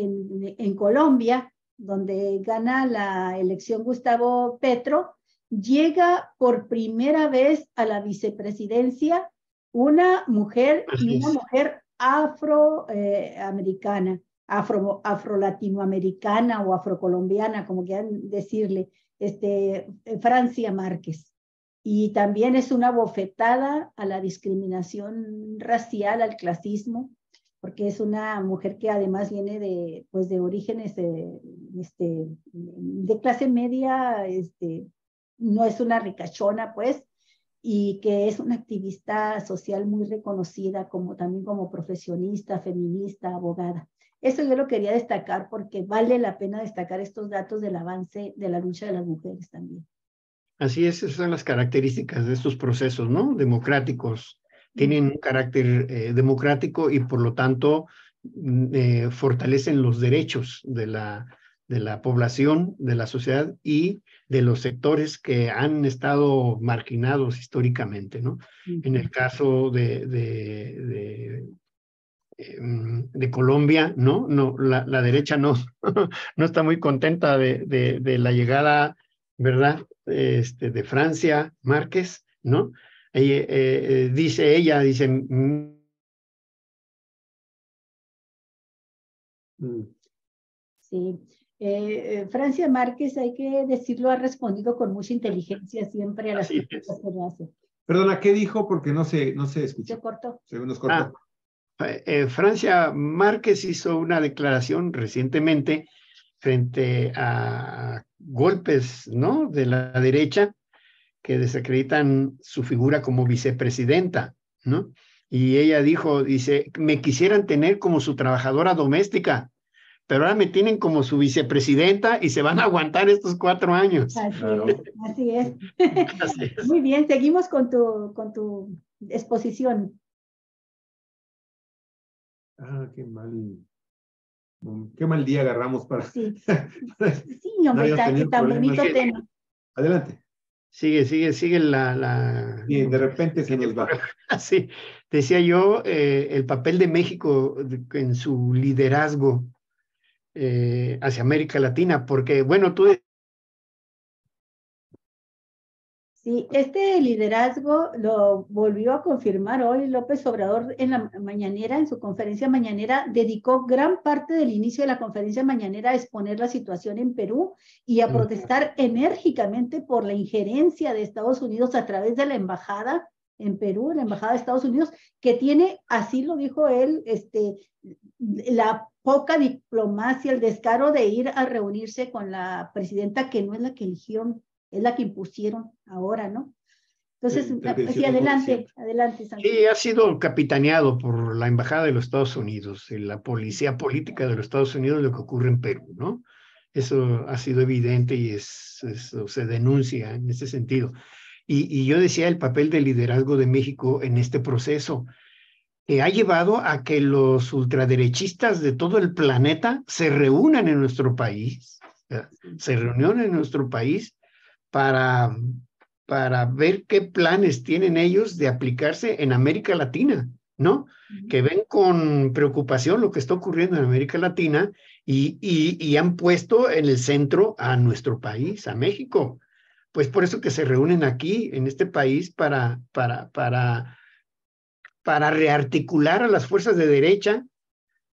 en Colombia, donde gana la elección Gustavo Petro, llega por primera vez a la vicepresidencia una mujer, y una mujer afroamericana, afro-latinoamericana o afrocolombiana, como quieran decirle, Francia Márquez. Y también es una bofetada a la discriminación racial, al clasismo, porque es una mujer que además viene de orígenes de clase media, no es una ricachona, pues, y que es una activista social muy reconocida, también como profesionista, feminista, abogada. Eso yo lo quería destacar porque vale la pena destacar estos datos del avance de la lucha de las mujeres también. Así es, esas son las características de estos procesos, ¿no? Democráticos. Tienen un carácter democrático y por lo tanto fortalecen los derechos de la población, de la sociedad y de los sectores que han estado marginados históricamente, ¿no? En el caso de Colombia, ¿no? La derecha no está muy contenta de la llegada, ¿verdad? De Francia Márquez, ¿no? Dice, sí. Francia Márquez, hay que decirlo, ha respondido con mucha inteligencia siempre a las Así preguntas que le hacen. Perdona, ¿qué dijo? Porque no se escuchó. Se cortó. Se nos cortó. Francia Márquez hizo una declaración recientemente frente a golpes, ¿no?, de la derecha que desacreditan su figura como vicepresidenta, ¿no? Y ella dice, me quisieran tener como su trabajadora doméstica, pero ahora me tienen como su vicepresidenta y se van a aguantar estos 4 años. Así es. Así es. Muy bien, seguimos con tu exposición. Qué mal día agarramos para... Sí, hombre, tan bonito tema. Adelante. Sigue la... Bien, de repente se nos va. Sí, decía yo, el papel de México en su liderazgo hacia América Latina, porque, bueno, tú... Sí, este liderazgo lo volvió a confirmar hoy López Obrador en la mañanera, en su conferencia mañanera, dedicó gran parte del inicio de la conferencia mañanera a exponer la situación en Perú y a protestar enérgicamente por la injerencia de Estados Unidos a través de la embajada en Perú, la embajada de Estados Unidos, que tiene, así lo dijo él, la poca diplomacia, el descaro de ir a reunirse con la presidenta que no es la que eligieron, es la que impusieron ahora, ¿no? Entonces, sí, adelante, Santos. Sí, ha sido capitaneado por la Embajada de los Estados Unidos, la policía política de los Estados Unidos, lo que ocurre en Perú, ¿no? Eso ha sido evidente y eso se denuncia en ese sentido. Y yo decía el papel del liderazgo de México en este proceso. Ha llevado a que los ultraderechistas de todo el planeta se reúnan en nuestro país, se reunieron en nuestro país para ver qué planes tienen ellos de aplicarse en América Latina, ¿no? Que ven con preocupación lo que está ocurriendo en América Latina y han puesto en el centro a nuestro país, a México. Pues por eso que se reúnen aquí, en este país, para rearticular a las fuerzas de derecha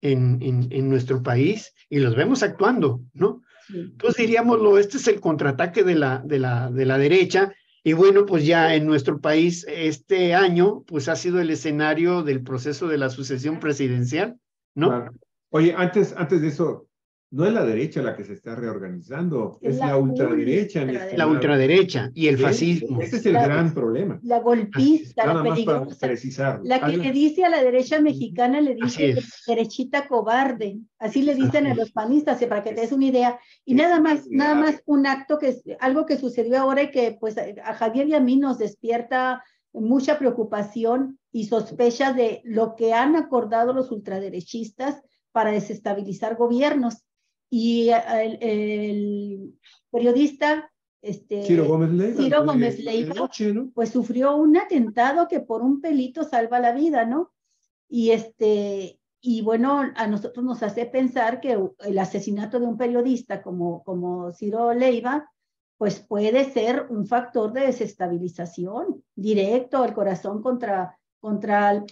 en nuestro país, y los vemos actuando, ¿no? Sí. Entonces diríamoslo, este es el contraataque de la derecha, y bueno, pues ya en nuestro país este año, pues ha sido el escenario del proceso de la sucesión presidencial, ¿no? Claro. Oye, antes de eso, no es la derecha la que se está reorganizando, es la ultraderecha. La ultraderecha y el fascismo. Ese es el gran problema. La golpista, nada la peligrosa, más para precisarlo. La que le dice a la derecha mexicana, le dice derechita cobarde, así le dicen a los panistas, para que te des una idea. Y nada más un acto algo que sucedió ahora y que pues a Javier y a mí nos despierta mucha preocupación y sospecha de lo que han acordado los ultraderechistas para desestabilizar gobiernos. Y el periodista Ciro Gómez Leiva, ¿no? Pues sufrió un atentado que por un pelito salva la vida, ¿no? Y bueno, a nosotros nos hace pensar que el asesinato de un periodista como Ciro Leiva, pues puede ser un factor de desestabilización directo, el corazón contra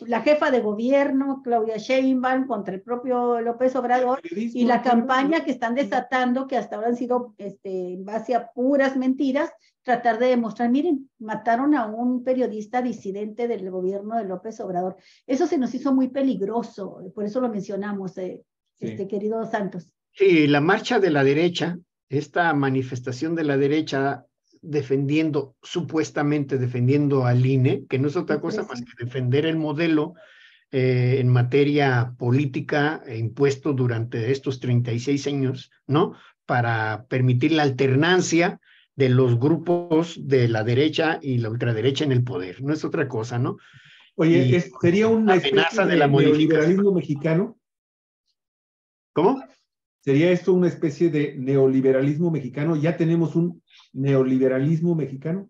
la jefa de gobierno, Claudia Sheinbaum, contra el propio López Obrador, y la campaña que están desatando, que hasta ahora han sido en base a puras mentiras, tratar de demostrar, miren, mataron a un periodista disidente del gobierno de López Obrador. Eso se nos hizo muy peligroso, por eso lo mencionamos, querido Santos. Sí, la marcha de la derecha, esta manifestación de la derecha supuestamente defendiendo al INE, que no es otra cosa más que defender el modelo en materia política impuesto durante estos 36 años, ¿no? Para permitir la alternancia de los grupos de la derecha y la ultraderecha en el poder, no es otra cosa, ¿no? Oye, ¿sería una especie de neoliberalismo mexicano? ¿Cómo? ¿Sería esto una especie de neoliberalismo mexicano? ¿Ya tenemos un neoliberalismo mexicano?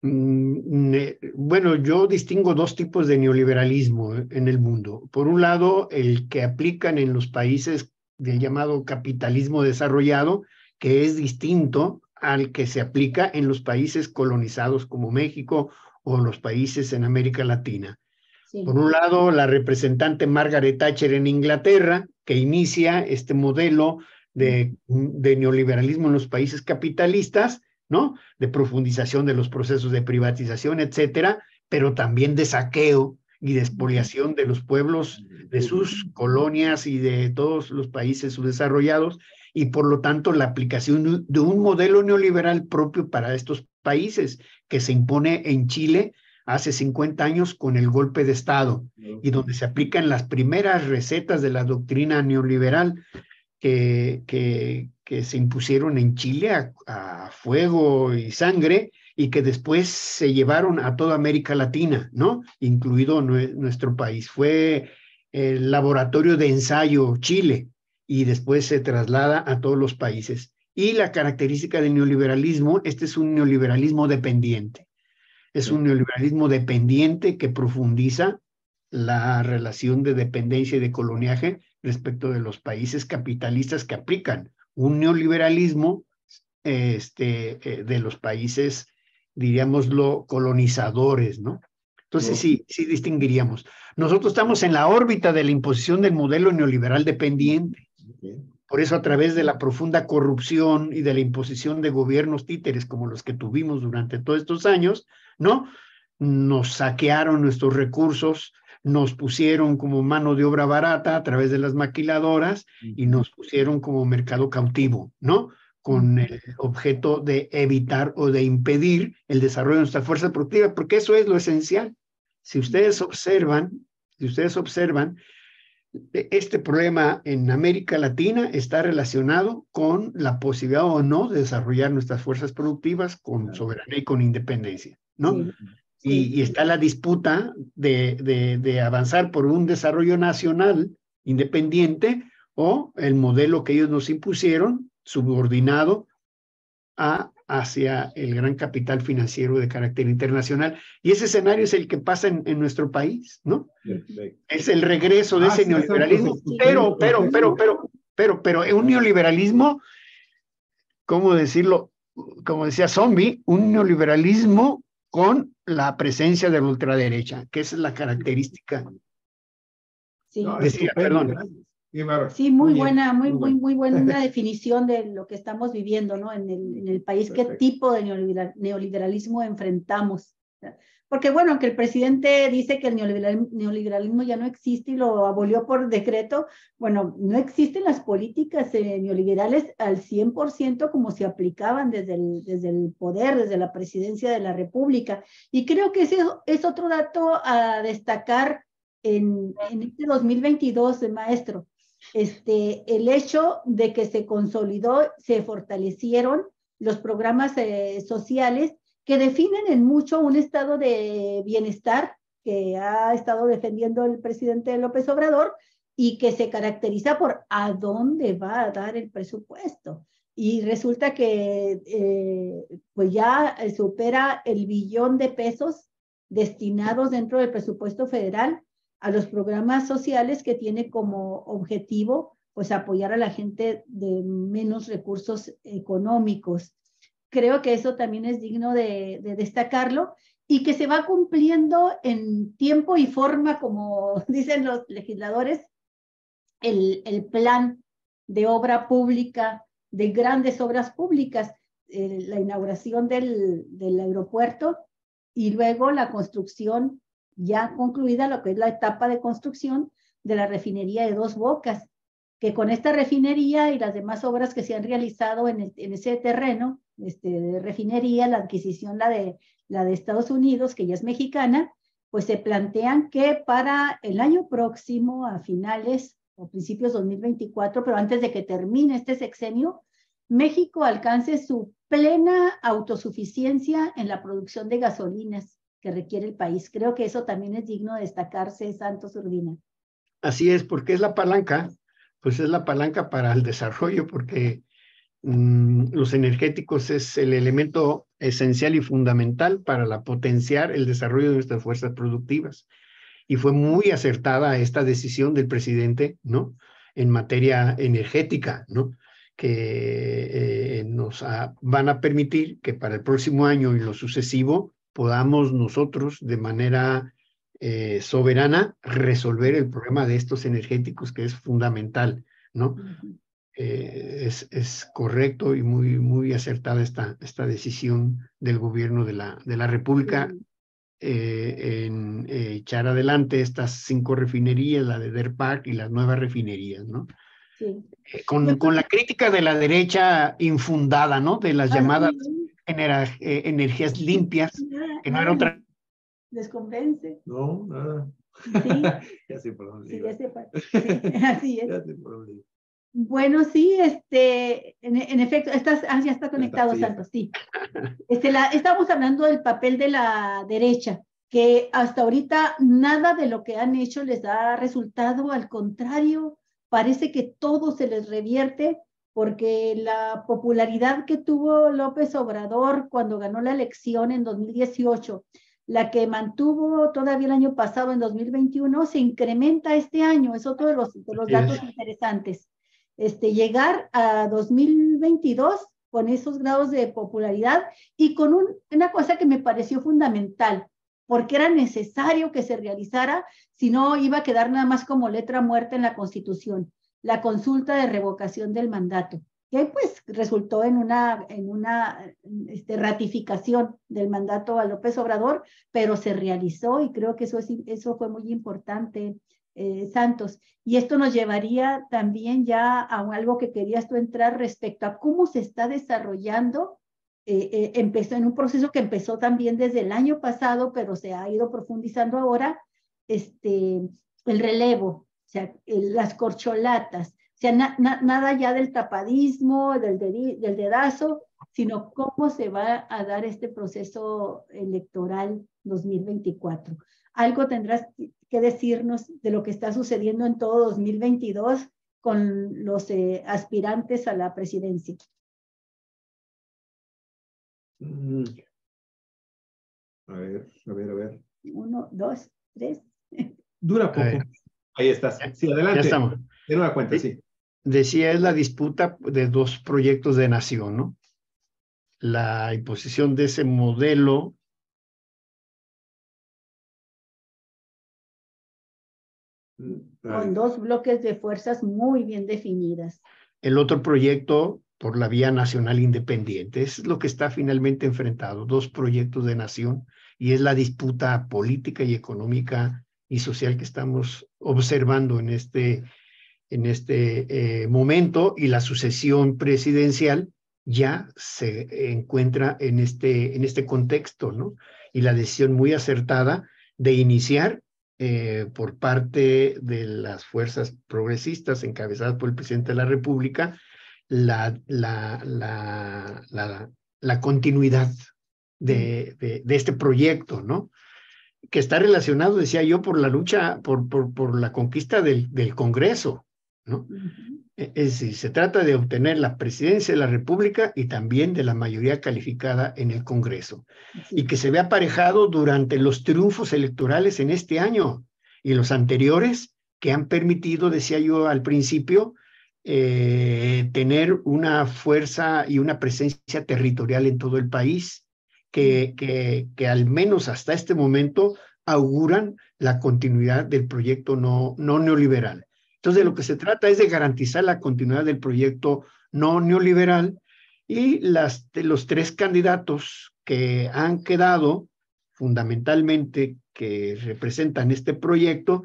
Bueno, yo distingo 2 tipos de neoliberalismo en el mundo. Por un lado, el que aplican en los países del llamado capitalismo desarrollado, que es distinto al que se aplica en los países colonizados como México o los países en América Latina. Sí. Por un lado, la representante Margaret Thatcher en Inglaterra, que inicia este modelo de neoliberalismo en los países capitalistas, ¿no? De profundización de los procesos de privatización, etcétera, pero también de saqueo y de expoliación de los pueblos, de sus colonias y de todos los países subdesarrollados, y por lo tanto la aplicación de un modelo neoliberal propio para estos países que se impone en Chile hace 50 años con el golpe de Estado, y donde se aplican las primeras recetas de la doctrina neoliberal que se impusieron en Chile a fuego y sangre, y que después se llevaron a toda América Latina, ¿no? Incluido nuestro país. Fue el laboratorio de ensayo Chile, y después se traslada a todos los países. Y la característica del neoliberalismo, este es un neoliberalismo dependiente. Es un neoliberalismo dependiente que profundiza la relación de dependencia y de coloniaje respecto de los países capitalistas que aplican un neoliberalismo de los países, diríamoslo, colonizadores, ¿no? Entonces sí distinguiríamos. Nosotros estamos en la órbita de la imposición del modelo neoliberal dependiente. Por eso, a través de la profunda corrupción y de la imposición de gobiernos títeres como los que tuvimos durante todos estos años, ¿no? Nos saquearon nuestros recursos, nos pusieron como mano de obra barata a través de las maquiladoras y nos pusieron como mercado cautivo, ¿no? Con el objeto de evitar o de impedir el desarrollo de nuestra fuerza productiva, porque eso es lo esencial. Si ustedes observan, este problema en América Latina está relacionado con la posibilidad o no de desarrollar nuestras fuerzas productivas con soberanía y con independencia, ¿no? Y está la disputa de avanzar por un desarrollo nacional independiente o el modelo que ellos nos impusieron, subordinado hacia el gran capital financiero de carácter internacional. Y ese escenario es el que pasa en nuestro país, ¿no? Es el regreso de ese neoliberalismo, pero un neoliberalismo, ¿cómo decirlo? Como decía Zombie, un neoliberalismo con la presencia de la ultraderecha, que esa es la característica. Sí, Decía, perdón. Sí, muy buena definición de lo que estamos viviendo, ¿no? En el país, qué tipo de neoliberalismo enfrentamos. Porque bueno, aunque el presidente dice que el neoliberalismo ya no existe y lo abolió por decreto, bueno, no existen las políticas neoliberales al 100% como se aplicaban desde el poder, desde la presidencia de la República. Y creo que ese es otro dato a destacar en este 2022, maestro. El hecho de que se consolidó, se fortalecieron los programas sociales que definen en mucho un estado de bienestar que ha estado defendiendo el presidente López Obrador y que se caracteriza por a dónde va a dar el presupuesto. Y resulta que pues ya supera el billón de pesos destinados dentro del presupuesto federal a los programas sociales que tiene como objetivo pues apoyar a la gente de menos recursos económicos. Creo que eso también es digno de destacarlo y que se va cumpliendo en tiempo y forma, como dicen los legisladores, el plan de obra pública, de grandes obras públicas, la inauguración del aeropuerto y luego la construcción ya concluida, lo que es la etapa de construcción de la refinería de Dos Bocas, que con esta refinería y las demás obras que se han realizado en ese terreno de refinería, la adquisición, la de Estados Unidos, que ya es mexicana, pues se plantean que para el año próximo, a finales o principios 2024, pero antes de que termine este sexenio, México alcance su plena autosuficiencia en la producción de gasolinas que requiere el país. Creo que eso también es digno de destacarse, Santos Urbina. Así es, porque es la palanca, pues es la palanca para el desarrollo, porque los energéticos es el elemento esencial y fundamental para potenciar el desarrollo de nuestras fuerzas productivas. Y fue muy acertada esta decisión del presidente, ¿no? En materia energética, ¿no? Que nos van a permitir que para el próximo año y lo sucesivo podamos nosotros de manera soberana resolver el problema de estos energéticos, que es fundamental, ¿no? es correcto y muy acertada esta decisión del gobierno de la República en echar adelante estas 5 refinerías, la de Deer Park y las nuevas refinerías, ¿no? Sí. Con la crítica de la derecha infundada, ¿no? De las llamadas energías limpias, que no era otra. ¿Les convence? No, nada. Sí. Ya sé por dónde Sí, iba. sí, así es. Ya sé por dónde iba. Bueno, sí, en efecto, ya está conectado, Sí, Santos, sí. Estamos hablando del papel de la derecha, que hasta ahorita nada de lo que han hecho les da resultado, al contrario, parece que todo se les revierte, porque la popularidad que tuvo López Obrador cuando ganó la elección en 2018, la que mantuvo todavía el año pasado, en 2021, se incrementa este año. Es otro de los datos interesantes. Llegar a 2022 con esos grados de popularidad y con una cosa que me pareció fundamental, porque era necesario que se realizara, si no iba a quedar nada más como letra muerta en la Constitución, la consulta de revocación del mandato, que pues resultó en una ratificación del mandato a López Obrador, pero se realizó y creo que eso fue muy importante, Santos. Y esto nos llevaría también ya a algo que querías tú entrar respecto a cómo se está desarrollando. Empezó en un proceso que empezó también desde el año pasado, pero se ha ido profundizando ahora, el relevo, o sea, las corcholatas, o sea, nada ya del tapadismo, del dedazo, sino cómo se va a dar este proceso electoral 2024. Algo tendrás que decirnos de lo que está sucediendo en todo 2022 con los aspirantes a la presidencia. A ver. 1, 2, 3. Dura poco. Ahí estás. Sí, adelante. Ya estamos. De nueva cuenta, sí. Decía, es la disputa de 2 proyectos de nación, ¿no? La imposición de ese modelo con 2 bloques de fuerzas muy bien definidas. El otro proyecto por la vía nacional independiente. Es lo que está finalmente enfrentado, 2 proyectos de nación, y es la disputa política y económica y social que estamos observando en este momento, y la sucesión presidencial ya se encuentra en este contexto, ¿no? Y la decisión muy acertada de iniciar por parte de las fuerzas progresistas encabezadas por el presidente de la República la continuidad de este proyecto, ¿no? Que está relacionado, decía yo, por la lucha, por la conquista del Congreso, ¿no? Es decir, se trata de obtener la presidencia de la República y también de la mayoría calificada en el Congreso, y que se ve aparejado durante los triunfos electorales en este año y los anteriores, que han permitido, decía yo al principio, tener una fuerza y una presencia territorial en todo el país, que al menos hasta este momento auguran la continuidad del proyecto no neoliberal. Entonces, de lo que se trata es de garantizar la continuidad del proyecto no neoliberal, y los 3 candidatos que han quedado fundamentalmente, que representan este proyecto,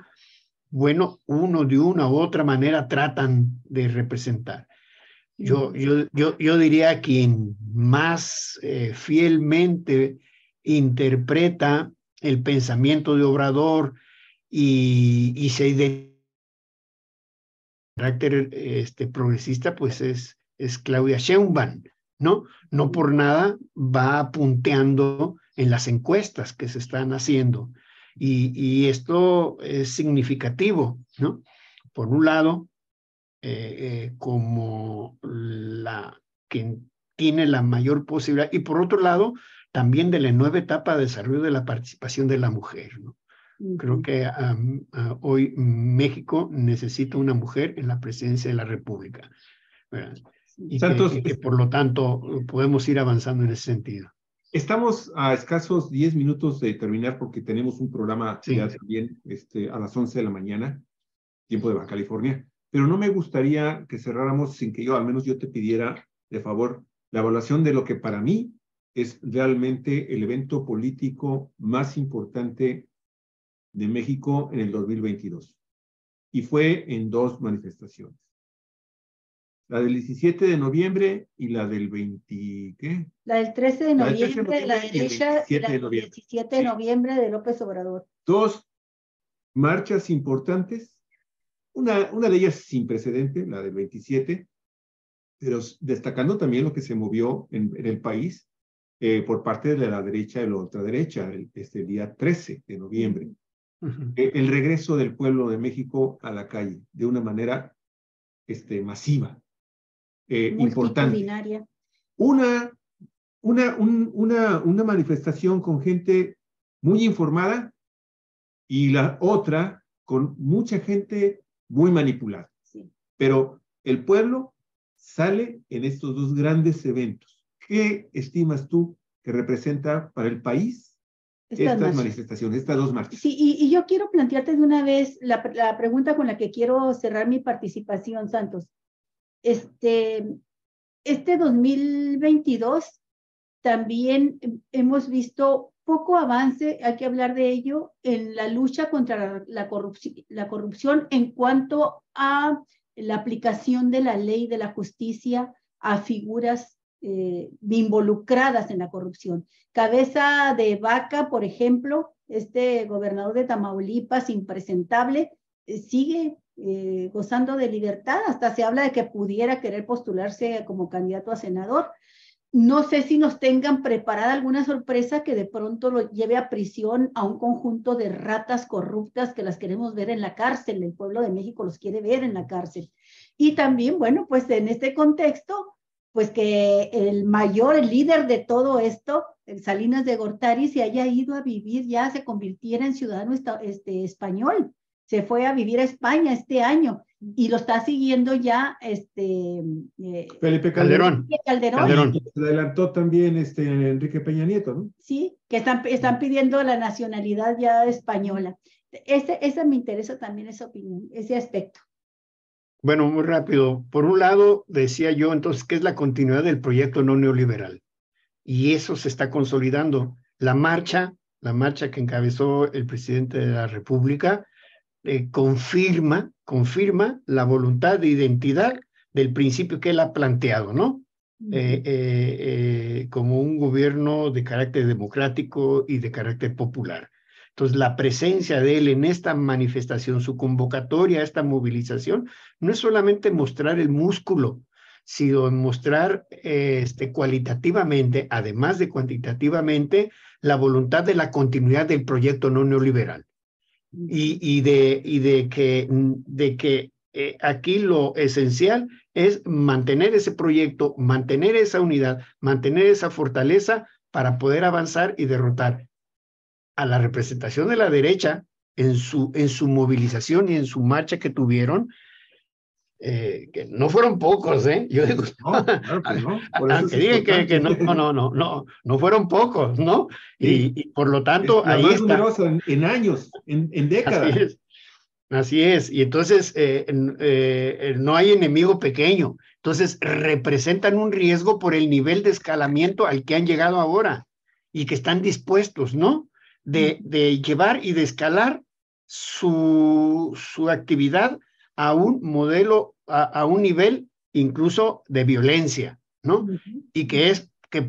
bueno, uno de una u otra manera tratan de representar. Yo diría quien más fielmente interpreta el pensamiento de Obrador y se identifica carácter progresista, pues es Claudia Sheinbaum, ¿no? No por nada va punteando en las encuestas que se están haciendo, y esto es significativo, ¿no? Por un lado, como quien tiene la mayor posibilidad, y por otro lado, también de la nueva etapa de desarrollo de la participación de la mujer, ¿no? Creo que hoy México necesita una mujer en la presidencia de la República, ¿verdad? Y Santos, que por lo tanto podemos ir avanzando en ese sentido. Estamos a escasos 10 minutos de terminar, porque tenemos un programa ya también a las 11 de la mañana, tiempo de Baja California. pero no me gustaría que cerráramos sin que al menos yo te pidiera, de favor, la evaluación de lo que para mí es realmente el evento político más importante de México en el 2022. Y fue en dos manifestaciones. La del 17 de noviembre y la del 20, ¿qué? La del 13 de noviembre de la y el derecha y la 27 de del noviembre. 17 de noviembre de López Obrador. Dos marchas importantes, una de ellas sin precedente, la del 27, pero destacando también lo que se movió en el país por parte de la derecha y la ultraderecha, este día 13 de noviembre. El regreso del pueblo de México a la calle de una manera masiva, importante. Una manifestación con gente muy informada y la otra con mucha gente muy manipulada. Sí. Pero el pueblo sale en estos dos grandes eventos. ¿Qué estimas tú que representa para el país estas manifestaciones, estas dos marchas? Sí, y yo quiero plantearte de una vez la pregunta con la que quiero cerrar mi participación, Santos. Este 2022 también hemos visto poco avance, hay que hablar de ello, en la lucha contra la corrupción en cuanto a la aplicación de la ley de la justicia a figuras involucradas en la corrupción. Cabeza de Vaca, por ejemplo, gobernador de Tamaulipas, impresentable, sigue gozando de libertad, hasta se habla de que pudiera querer postularse como candidato a senador. No sé si nos tengan preparada alguna sorpresa que de pronto lo lleve a prisión a un conjunto de ratas corruptas que las queremos ver en la cárcel. El pueblo de México los quiere ver en la cárcel. Y también, bueno, pues en este contexto, pues que el líder de todo esto, Salinas de Gortari, se haya ido a vivir, ya se convirtiera en ciudadano español. Se fue a vivir a España este año y lo está siguiendo ya Felipe Calderón. Calderón. Y se adelantó también Enrique Peña Nieto, ¿no? Sí, que están pidiendo la nacionalidad ya española. Esa me interesa también, esa opinión, ese aspecto. Bueno, muy rápido. Por un lado, decía yo entonces que es la continuidad del proyecto no neoliberal. Y eso se está consolidando. La marcha que encabezó el presidente de la República, confirma la voluntad de identidad del principio que él ha planteado, ¿no? Como un gobierno de carácter democrático y de carácter popular. Entonces, la presencia de él en esta manifestación, su convocatoria a esta movilización, no es solamente mostrar el músculo, sino mostrar cualitativamente, además de cuantitativamente, la voluntad de la continuidad del proyecto no neoliberal. Y de que aquí lo esencial es mantener ese proyecto, mantener esa unidad, mantener esa fortaleza para poder avanzar y derrotar a la representación de la derecha en su movilización y en su marcha que tuvieron, que no fueron pocos, yo digo, no, claro que no. Aunque digan que no fueron pocos, ¿no? Sí. Y por lo tanto, es la ahí más está. numerosa en años, en décadas. Así es. Y entonces no hay enemigo pequeño. Entonces representan un riesgo por el nivel de escalamiento al que han llegado ahora y que están dispuestos, ¿no? De llevar y de escalar su actividad a un modelo, a un nivel incluso de violencia, ¿no? Y que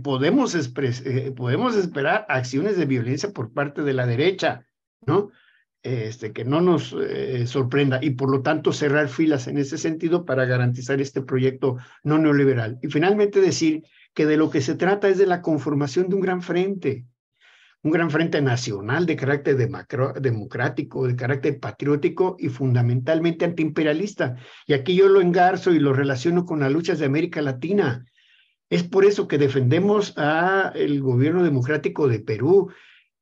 podemos esperar acciones de violencia por parte de la derecha, ¿no? Que no nos sorprenda y por lo tanto cerrar filas en ese sentido para garantizar este proyecto no neoliberal. Y finalmente decir que de lo que se trata es de la conformación de un gran frente nacional de carácter democrático, de carácter patriótico y fundamentalmente antiimperialista. Y aquí yo lo engarzo y lo relaciono con las luchas de América Latina. Es por eso que defendemos al gobierno democrático de Perú,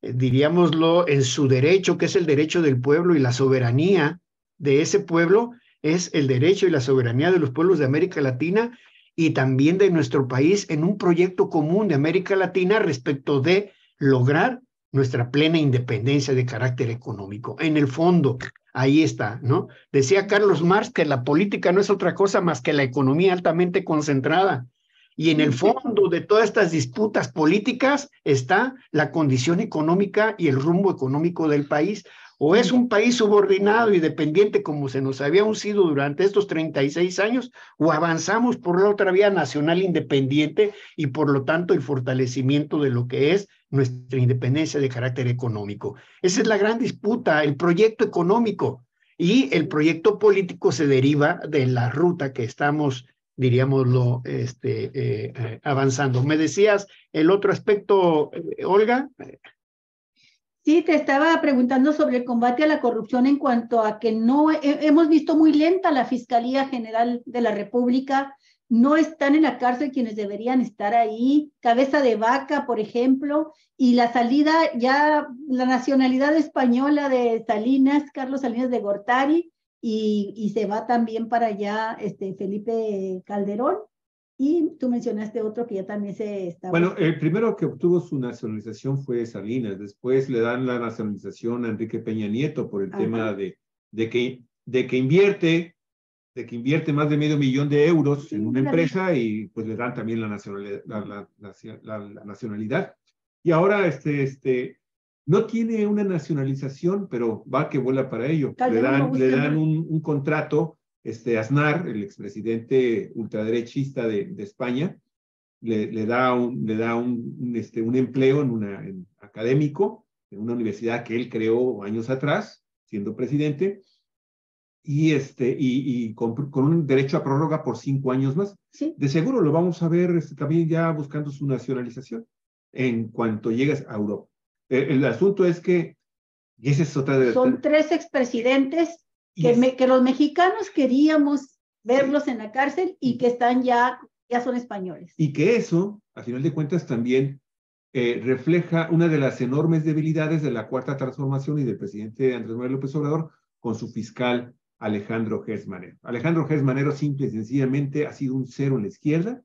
diríamoslo, en su derecho, que es el derecho del pueblo y la soberanía de ese pueblo, es el derecho y la soberanía de los pueblos de América Latina y también de nuestro país en un proyecto común de América Latina respecto de lograr nuestra plena independencia de carácter económico. En el fondo, ahí está, ¿no? Decía Carlos Marx que la política no es otra cosa más que la economía altamente concentrada. Y en el fondo de todas estas disputas políticas está la condición económica y el rumbo económico del país. O es un país subordinado y dependiente como se nos había sido durante estos 36 años, o avanzamos por la otra vía nacional independiente y por lo tanto el fortalecimiento de lo que es nuestra independencia de carácter económico. Esa es la gran disputa, el proyecto económico, y el proyecto político se deriva de la ruta que estamos, diríamoslo, avanzando. ¿Me decías el otro aspecto, Olga? Sí, te estaba preguntando sobre el combate a la corrupción en cuanto a que no hemos visto muy lenta la Fiscalía General de la República, no están en la cárcel quienes deberían estar ahí, Cabeza de Vaca, por ejemplo, y la salida ya, la nacionalidad española de Salinas, Carlos Salinas de Gortari, y se va también para allá Felipe Calderón. Y tú mencionaste otro que ya también se estaba... Bueno, el primero que obtuvo su nacionalización fue Salinas, después le dan la nacionalización a Enrique Peña Nieto por el tema de que invierte más de $500,000 en una empresa y pues le dan también la nacionalidad. Y ahora no tiene una nacionalización, pero va que vuela para ello. Le dan un contrato. Aznar, el expresidente ultraderechista de España, le da un empleo en académico en una universidad que él creó años atrás, siendo presidente, y con un derecho a prórroga por 5 años más. Sí. De seguro lo vamos a ver también ya buscando su nacionalización en cuanto llegues a Europa. El asunto es que, y esa es otra de... Son 3 expresidentes que los mexicanos queríamos verlos en la cárcel y que están ya son españoles. Y que eso, a final de cuentas, también refleja una de las enormes debilidades de la Cuarta Transformación y del presidente Andrés Manuel López Obrador con su fiscal Alejandro Gertz Manero. Alejandro Gertz Manero simple y sencillamente ha sido un cero en la izquierda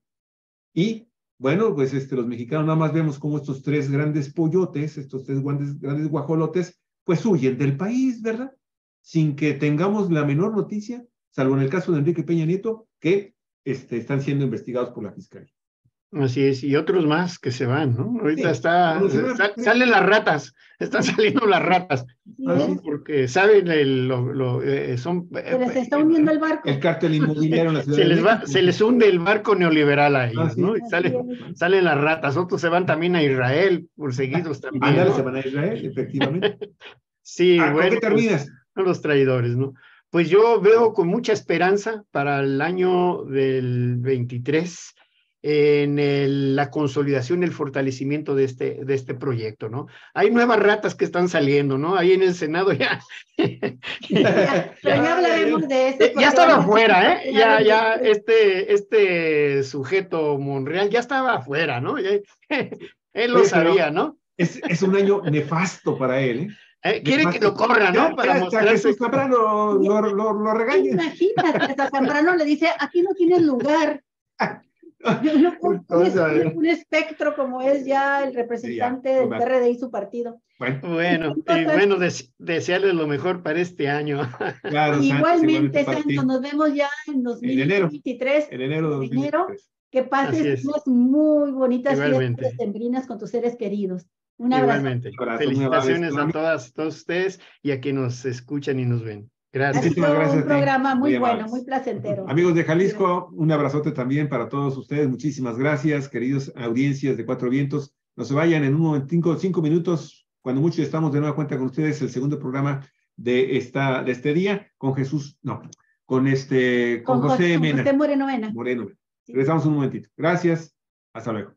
y, bueno, pues los mexicanos nada más vemos cómo estos 3 grandes pollotes, estos 3 grandes guajolotes, pues huyen del país, ¿verdad? Sin que tengamos la menor noticia, salvo en el caso de Enrique Peña Nieto, que están siendo investigados por la Fiscalía. Así es, y otros más que se van, ¿no? Ahorita sí, salen las ratas, están saliendo las ratas, ¿no? Porque saben, se les está hundiendo el barco. El cártel inmobiliario en la Ciudad de México. Se les hunde el barco neoliberal a ellos, ¿no? Y salen las ratas, otros se van también a Israel, perseguidos también. Ándale, ¿no? se van a Israel, efectivamente. Sí, bueno. ¿Con qué terminas? Los traidores, ¿no? Pues yo veo con mucha esperanza para el año del 23 en la consolidación y el fortalecimiento de este proyecto, ¿no? Hay nuevas ratas que están saliendo, ¿no? Ahí en el Senado ya. ya hablaremos de eso. Ya estaba afuera, ¿eh? Ya este sujeto Monreal ya estaba afuera, ¿no? Él lo sabía, ¿no? Es un año nefasto para él, ¿eh? Quiere que lo corra, ¿no? Para mostrarse. Jesús Zambrano lo regaña. Imagínate, hasta Zambrano le dice, aquí no tienes lugar. Un espectro como es ya el representante del PRD y su partido. Bueno, desearles lo mejor para este año. Claro, igualmente, Santos, nos vemos ya en 2023. En enero de 2023. Que pases unas muy bonitas fiestas sembrinas con tus seres queridos. Un abrazo. Igualmente. Felicitaciones a todos ustedes y a quienes nos escuchan y nos ven. Gracias. Ha sido un programa muy bueno, muy placentero. Amigos de Jalisco, un abrazote también para todos ustedes. Muchísimas gracias, queridos audiencias de Cuatro Vientos. No se vayan en un momento, 5 minutos, cuando mucho estamos de nueva cuenta con ustedes, el segundo programa de este día, con José Mena. José Moreno Mena. Regresamos un momentito. Gracias. Hasta luego.